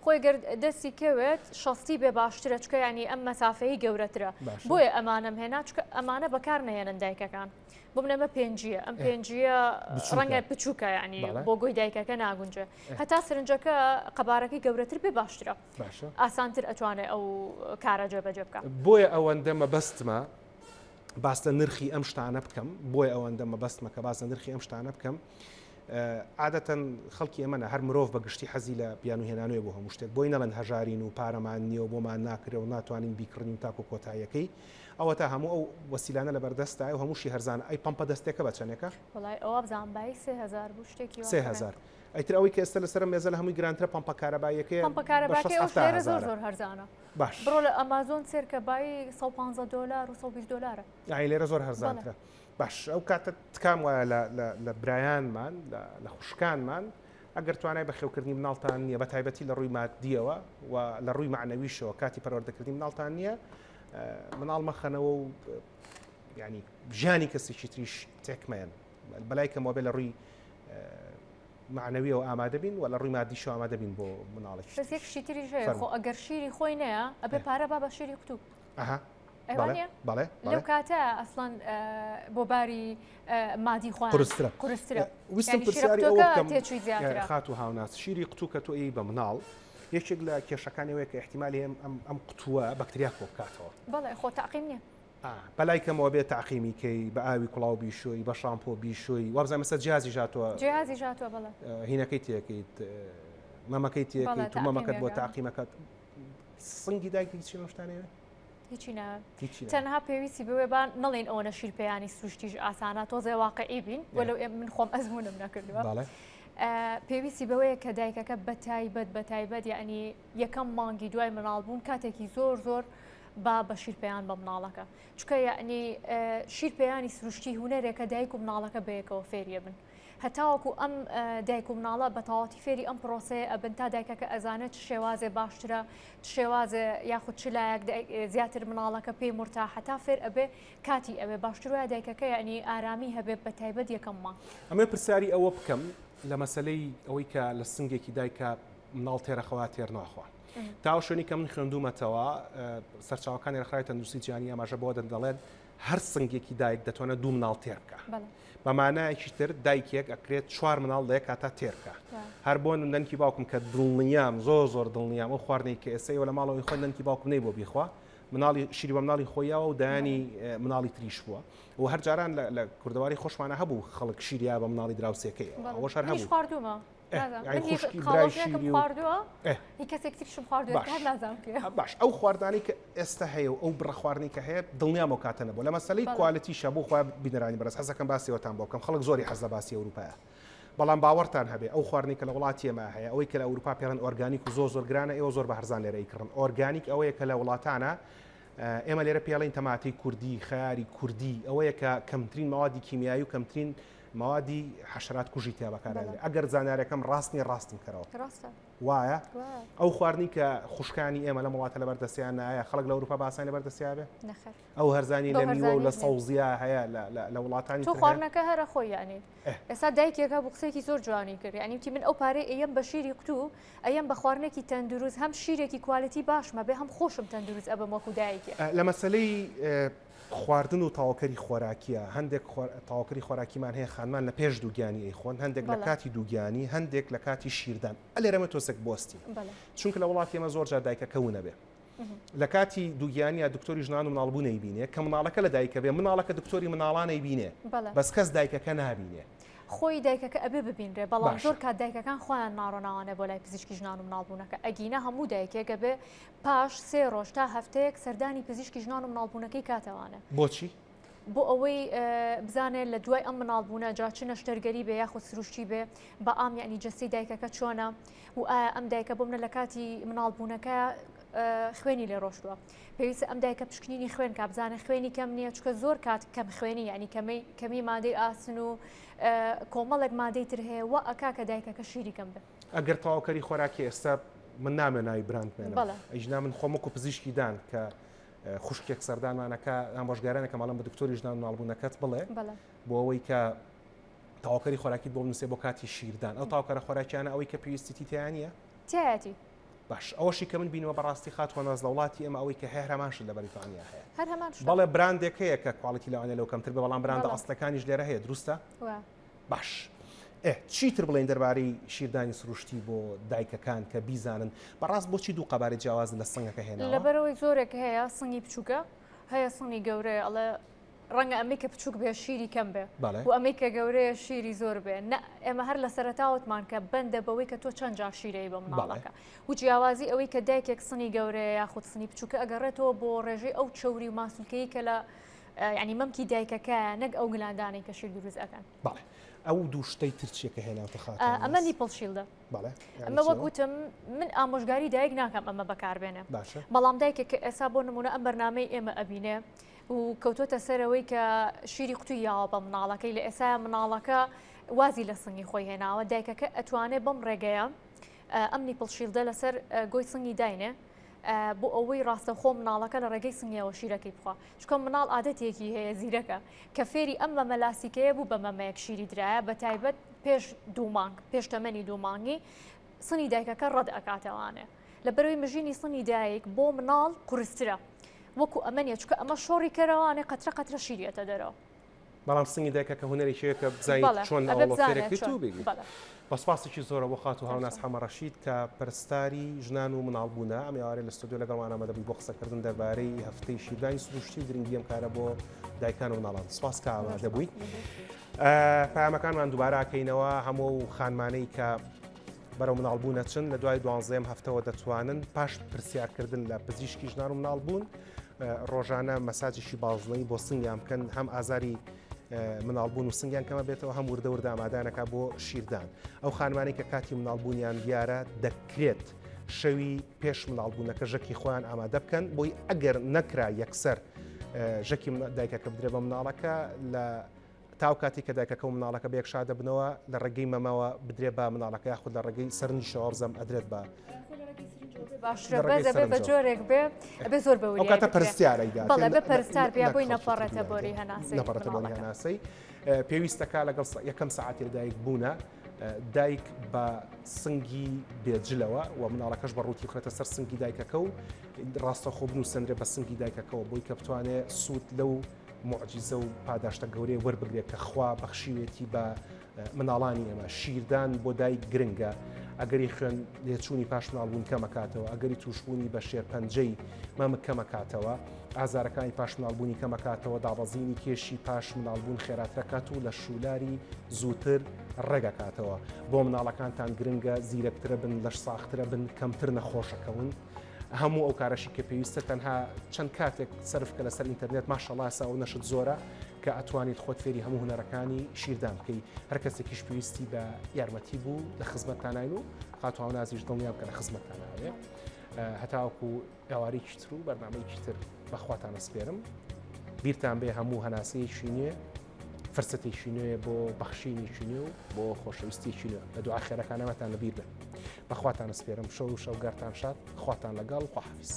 Speaker 2: خۆی گەر دەستی کەوێت شەستی بێ باشترە چکە ینی ئەم مەسافەی گەورەترە بۆیە ئەمانەم هێنا چکە ئەمانە بەکار نهێنن دایکەکان بۆ منەمە پێنجە ئەم پێنجە ڕەنگە بچووکە ینی بۆ گۆی دایکەکە ناگونجە هەتا سرنجەکە قەبارەکەی گەورەتر بێ باشترە ئاسانتر ئەتوانێت ئەو کارە جێبەجێ بکە
Speaker 1: بۆیە ئەوەندە مەبەستمە باستە نرخی ئەم شتانە بکەم بۆی ئەوەندە مەبەستمە کە باسە نرخی ئەم شتانە بکەم عادەتەن خەڵکی ئەمەە هەر مرۆڤ بە گشتی حەزی لە بیانوهێنانوێ بۆ هەموو شتێک بۆی نەڵەن هەژارین و پارەمان نییە و بۆمان ناکرێ و ناتوانین بیکردین تاکو کۆتاییەکەی ئەوە تا هەموو ئەو وەسیلانە لە بەردەستای و هەمووشی هەرزانە ئەی پمپە دەستێکە بە چەندێکە
Speaker 2: وڵای ئەوە بزانبایی 3000 بوو شتێکی
Speaker 1: 3000 ئەیتر ئەوەی کە ئێستا لەسەر مێزە لە هەمووی گرانترە پمپە کارەباییەکەی
Speaker 2: زۆر هەرزانە باش بڕۆ لە ئەمازۆن سێرکەبایی $150 و $120
Speaker 1: ئای لێرە زۆر هەرزانترە باش ئەو کاتە تکام وایە لە برایانمان لە خوشکانمان ئەگەر توانای بە خێوکردنی مناڵتان نییە بە تایبەتی لە ڕووی مادیەوە و لە ڕووی معنەویشەوە کاتی پەروەردەکردنی مناڵتان نییە مناڵ مەخەنەوە و ینی ژیانی کەسێکی تریش تێکمەیەن بەلای کەمەوە بێ لە ڕووی معنەویەوە ئامادە بین و لە ڕووی مادیشەوە ئامادە بین بۆ مناڵێکی
Speaker 2: یەکشی تریش هەیە خۆ ئەگەر شیری خۆی نەیە ئەبێ پارە با بە شیری قوتوب
Speaker 1: بەڵێ
Speaker 2: لەو کاتە ئەسڵان بۆ باری مادی خوان قورسترە
Speaker 1: ویستم پرسیاری ئەوە بکەم خات و هاوناس شیری قوتوکە تۆ ئەی بە مناڵ یەکێک لە کێشەکانەوەی کە احتیمالی ئەم قوتووە بەکتریا کۆ بکاتەوە
Speaker 2: بەڵێ خۆ تاقیم نییە
Speaker 1: بەلای کەمەوە بێت تاقیمی کەی بە ئاوی کوڵاو بیشۆی بە شامپۆ بیشۆی وابزانام مەسە جیازی ژاتوە
Speaker 2: بەڵێ
Speaker 1: هینەکەی تێکەیت مەمەکەی تێکەیت و مەمەکەت بۆ تاقیمەکەت سنگی دایکی چی شتانەوە
Speaker 2: هیچی ناوە تەنها پێویستی بوێبان نەڵێن ئەوە شیرپەیانی سروشتیش ئاسانە تۆزێ واقعی بین وەلو من خۆم ئەزمونم نەکردووە پێویستی بەوەیە کە دایکەکە بەتایبەت یعنی یەکەم مانگی دوای مناڵبوون کاتێکی زۆر بە شیرپەیان بە مناڵەکە چکە یعنی شیرپەیانی سروشتی هوەرێکە دایک و مناڵەکە بەیەکەوە فێریە بن هەتاوەکو ئەم دایک و مناڵە بە تەواتی فێری ئەم پرۆسەیە ئەبن تا دایکەکە ئەزانێت چ شێوازێ باشترە چ شێوازە یاخود چ لایەک زیاتر مناڵەکە پێی مرتا هەتا فێر ئەبێ کاتی ئەوێ باشتر وایە دایکەکە یعنی ئارامی هەبێت بە تایبەت یەکەم مانگ
Speaker 1: ئەمە پرسیاری ئەوە بکەم لە مەسلەی ئەوەی کە لە سنگێکی دایکە مناڵ تێرەخەوا تێر ناخوا تا شوێنی کە من خوێندومەتەوە سەرچاوەکانی ڕێکخراوی تەندروستی جیهانی ئاماژە بۆ دەڵێن هەر سنگێکی دایک دەتوانێت 2 مناڵ تێر بکە بەمانایەکی تر دایکێک ئەکرێت 4 مناڵ لە یەک کاتا تێرکە هەر بۆ نەنکی باوکم کە دڵنیام زۆر دڵنیام ئەو خواردنەی کە ئێسەیەوە لە ماڵەوەی خۆی نەنکی باوکم نەی بۆ بیخوا مناڵی شیری بە مناڵی خۆیەوە و دایانی مناڵی تریش بووە و هەر جاران لە کوردەواری خۆشمانە هەبوو خەڵک شیریا بە مناڵی دراوسێکەی ئەوە شەر هەبوو يعني خوشکی برای شیری
Speaker 2: خواردووە هی کەسێک تریشم خواردووە هەر نازانم کێ
Speaker 1: باش ئەو خواردانی کە ئێستا هەیە و ئەو بڕەخواردنی کە هەیە دڵنیام و کاتە نەبوو لە مەسەلەی کوالیتیشە بۆ خۆیان بینەرانی بەرز حەزەکەم باسیەوەتان بۆ بکەم خەڵک زۆری حەز لە باسی ئەوروپایە بەڵام باوەڕتان هەبێ ئەو خواردنی کە لە وڵاتی ئێمە هەیە ئەوەی کە لە ئەوروپا پێڵەن ئۆرگانیک و زۆر گرانە ئێوە زۆر بە هەرزان لێرە ئیکڕن ئۆرگانیک ئەوەیە کە لە وڵاتانە ئێمە لێرە پێڵین تەماتەی کوردی خیاری کوردی ئەوەیە کە کەمترین ماوادی کیمیایی و کەمترین ماوادی حەشرات کوژی تیا بەکارێنرێت ئەگەر زانارەکەم ڕاستم کەرەوە وایە ئەو خواردنی کە خوشکانی ئێمە لە وڵاتە لە بەردەستیان نایە خەڵک لە ئەوروپا باسان لە بەردەستیا بێ ئەو هەرزانی لە میوە و لە سەوزیا هەیە لە وڵاتانی
Speaker 2: تۆ خواردنەکە هەرە خۆی یانی ئێستا دایکێکە بۆ قسێکی زۆر جوانی کرد یعنی وتی من ئەو پارەی ئەیەم بە شیری قوتو ئەیەم بە خواردنێکی تەندروست هەم شیرێکی کوالیتی باشمە بێ هەم خۆشم تەندروست ئەبم وەکو دایکێ
Speaker 1: لە مەسەلەی خواردن و تاواکەری خۆراکیە هەندێک تاواکەری خۆراکیمان هەیە خانمان لە پێش دووگیانی ئەیخۆن هەندێک لە کاتی دووگیانی هەندێک لە کاتی شیردان ئەلێرەمە تۆسێک بۆستی چونکە لە وڵاتی ئێمە زۆر جار دایکەکەونە بێ لە کاتی دووگیانی یا دکتۆری ژنان و مناڵبوونەی بینێ کە مناڵەکە لە دایکە بێ مناڵەکە دکتۆری مناڵانەی بینێ بەس کەس دایکەکە نابینێ
Speaker 2: خۆی دایکەکە ئەبێ ببینرێ بەڵام زۆر کات دایکەکان خۆیان ناڕۆناوانە بۆ لای پزیشکی ژنان و مناڵبوونەکە ئەگینە هەموو دایکێکە بێ پاش 3 ڕۆژ تا هەفتەیەک سەردانی پزیشکی ژنان و مناڵبوونەکەی کاتەوانە
Speaker 1: بۆچی؟
Speaker 2: بۆ ئەوەی بزانێت لە دوای ئەم مناڵبوونە جاچنە شتەرگەری بێ یاخود سروشتی بێ بە ئام یعنی جەستی دایکەکە چۆنە و ئایا ئەم دایکە بۆ منە لە کاتی مناڵبوونەکە خوێنی لێ ڕۆشتووە پێویستە ئەم دایکە پشکنینی خوێن کا بزانێ خوێنی کەم نییە چکە زۆر کات کەم خوێنی یعنی کەمی مادەی ئاسن و کۆمەڵێک مادەی تر هەیە وە ئەکا کە دایکەکە شیری کەم بێ
Speaker 1: ئەگەر تاواکەری خۆراکی ئێستا من نامێ ناوی براندمێنە ئەیژنا من خۆم وەکو پزیشکی دان کە خوشکێک سەردانمانەکە ئامۆژگارانێکە ماڵم بە دکتۆری ژنان و مناڵبوونەکەت بڵێ بۆ ئەوەی کە تاواکەری خۆراکیت بۆ نووسێ بۆ کاتی شیردان ئەو تاواکەرە خۆراکیانە ئەوەی کە پێویستی تیانە
Speaker 2: تایەتی
Speaker 1: باش ئەوەشی کە من بینەوە بەڕاستی خاتوە ناز لە وڵاتی ئێمە ئەوەی کە هەرهەمانشت لە بەریتانیا
Speaker 2: هەیە
Speaker 1: بەڵێ براندێک هەیە کە کواڵیتی لەوانە لەو کەمتر بێ بەڵام براندە ئەسڵەکانیش لێرە هەیە دروستە باش چیتر بڵێن دەربارەی شیردانی سروشتی بۆ دایکەکان کە بیزانن بەڕاست بۆچی دوو قەبارەت جیاواز لە سنگەکە هێناوە
Speaker 2: لەبەرەوەی زۆرێک هەیە سنگی بچووکە هەیە سنگی گەورەیە ئەڵێ ڕەنگە ئەمەی کە بچووک بێ شیری کەم بێ و ئەمەی کە گەورەیە شیری زۆر بێ ئێمە هەر لە سەرەتاوتمان کە بەندە بەوەی کە تۆ چەند جار شیرەی بە مناڵەکە و جیاوازی ئەوەی کە دایکێک سنی گەورەیە یاخود سنی بچووکە ئەگەڕێتەوە بۆ ڕێژەی ئەو چەوری و ماسوولکەی کە لە ینی مەمکی دایکەکە نەک ئەو گلاندانەی کە شیر دروست ئەکەن
Speaker 1: ئەو دوو شتەی ترچێکە هێناوتە خات
Speaker 2: ئەمە نیپڵشیلدە ئەمە وەکوتم من ئامۆژگاری دایک ناکەم ئەمە بەکاربێنە بەڵام دایکێک ئێستا بۆ نمونە ئەم بەرنامەی ئێمە ئەبینێ و کەوتۆتە سەرەوەی کە شیری قوتوی یاوە بە مناڵەکەی لە ئێستا مناڵەکە وازی لە سنگی خۆی هێناوە دایکەکە ئەتوانێت بەم ڕێگەیە ئەم نیپڵشیلدە لەسەر گۆی سنگی داینێ بۆ ئەوەی ڕاستەخۆ مناڵەکە لە ڕێگەی سنگیەوە شیرەکەی بخوا چکە مناڵ عادەتێکی هەیە زیرەکە کە فێری ئەم مەمەلاسیکەیە بوو بە مەمەیەک شیری درایە بە تایبەت پێش دوو مانگ پێش تەمەنی دوو مانگی سنی دایکەکە ڕەت ئەکاتەوانێ لە بەرەوەی مژینی سنی دایک بۆ مناڵ قورسترە وەکو ئەمەنیە چکە ئەمە شۆڕی کەرەوانێ قەترە قەترە شیرێتە دەرەوە
Speaker 1: بەڵام سنگی دایکەکە هوەرێکیەیە کە بزانیت چۆن فێرەکەیت و بگیت بەسپاسێکی زۆرە بۆ خات و هاوناس حەمەڕەشید کە پەرستاری ژنان و مناڵبوونە ئەم ئێوارێ لە ستودیۆ لەگەڵمان ئامادەبووی بۆ قسەکردن دەربارەی هەفتەی شیردانی سروشتی و گرنگی ئەم کارە بۆ دایکان و مناڵان سپاس کە ئامادەبووی پامەکانمان دووبارە ئاکەینەوە هەموو خانمانەی کە بەرەو مناڵبوونە چن لە دوای 12 هەفتەوە دەتوانن پاش پرسیارکردن لە پزیشکی ژنان و مناڵبوون ڕۆژانە مەساجێکی بازڵەی بۆ سنگیان بکەن هەم ئازاری مناڵبوون و سنگیان کەمە بێتەوە هەم وردە وردە ئامادانەکە بۆ شیردان ئەو خانمانی کە کاتی مناڵبوونیان دیارە دەکرێت شەوی پێش مناڵبوونەکە ژەکی خۆیان ئامادە بکەن بۆی ئەگەر نەکرا یەکسەر ژەکی دایکەکە بدرێ بە مناڵەکە لە تاو کاتی کە دایکەکە و مناڵەکە بە یەکشادە بنەوە لە ڕێگەی مەمەوە بدرێ بە مناڵەکە یاخود لە ڕێگەی سەرنجشەوە بزەم ئەدرێت بە
Speaker 2: باشترە بێ بە جۆرێک بێ ئەبێ زۆر بەوری
Speaker 1: کاتە پرسیارەیدا
Speaker 2: بەڵێ بە پەرستار بیا بۆی نەپەڕێتە بۆری
Speaker 1: هەناسەی پێویستەکە لەگەڵ یەکەم ساعتی لەدایک بوونە دایک بە سنگی بێجلەوە و مناڵەکەش بە ڕووتی خرێتە سەر سنگی دایکەکە و ڕاستەخۆ بنووسەندرێ بە سنگی دایکەکەەوە بۆی کە بتوانێت سوود لەو معجززە و پاداشتە گەورەی وەربگرێت کە خوا بەخشیوێتی بە مناڵانی ئێمە شیردان بۆ دایک گرنگە ئەگەری خوێن لێچوونی پاش مناڵبوون کەمەکاتەوە، ئەگەری توشبوونی بە شێرپەنجەی مەمک کەمەکاتەوە، ئازارەکانی پاش مناڵبوونی کەمەکاتەوە، دابەزینی کێشی پاش مناڵبوون خێراترەکات و لە شولاری زووتر ڕێگەکاتەوە. بۆ مناڵەکانتان گرنگە زیرەکترە بن، لەش ساخترە بن، کەمتر نەخۆشەکەون. هەموو ئەو کارەشی کە پێویستە تەنها چەند کاتێک سەرفکە لەسەر ئینتەرنێت ماشەڵڵا ئێستا ئەو نەشت زۆرە کە ئەتوانیت خۆت فێری هەموو هونەرەکانی شیردان بکەی. هەر کەسێکیش پێویستی بە یارمەتی بوو لە خزمەتتانین و خاتوان نازیش دڵنیام کە لە خزمەتتاناوێ. هەتاوەکو ئێوارێکی تر و بەرنامەیەکی تر بەخواتان ئەسپێرم. بیرتان بێ هەموو هەناسەیەکی نوێ، فرسەتێکی نوێ بۆ بەخشینێکی نوێ و بۆ خۆشەویستیی نوێ لە دوعا خێرەکانەمەتان لەبیر بن. بەخواتان ئەسپێرم. شەو و شەوگارتان شاد، خواتان لەگەڵ، خواحافیز.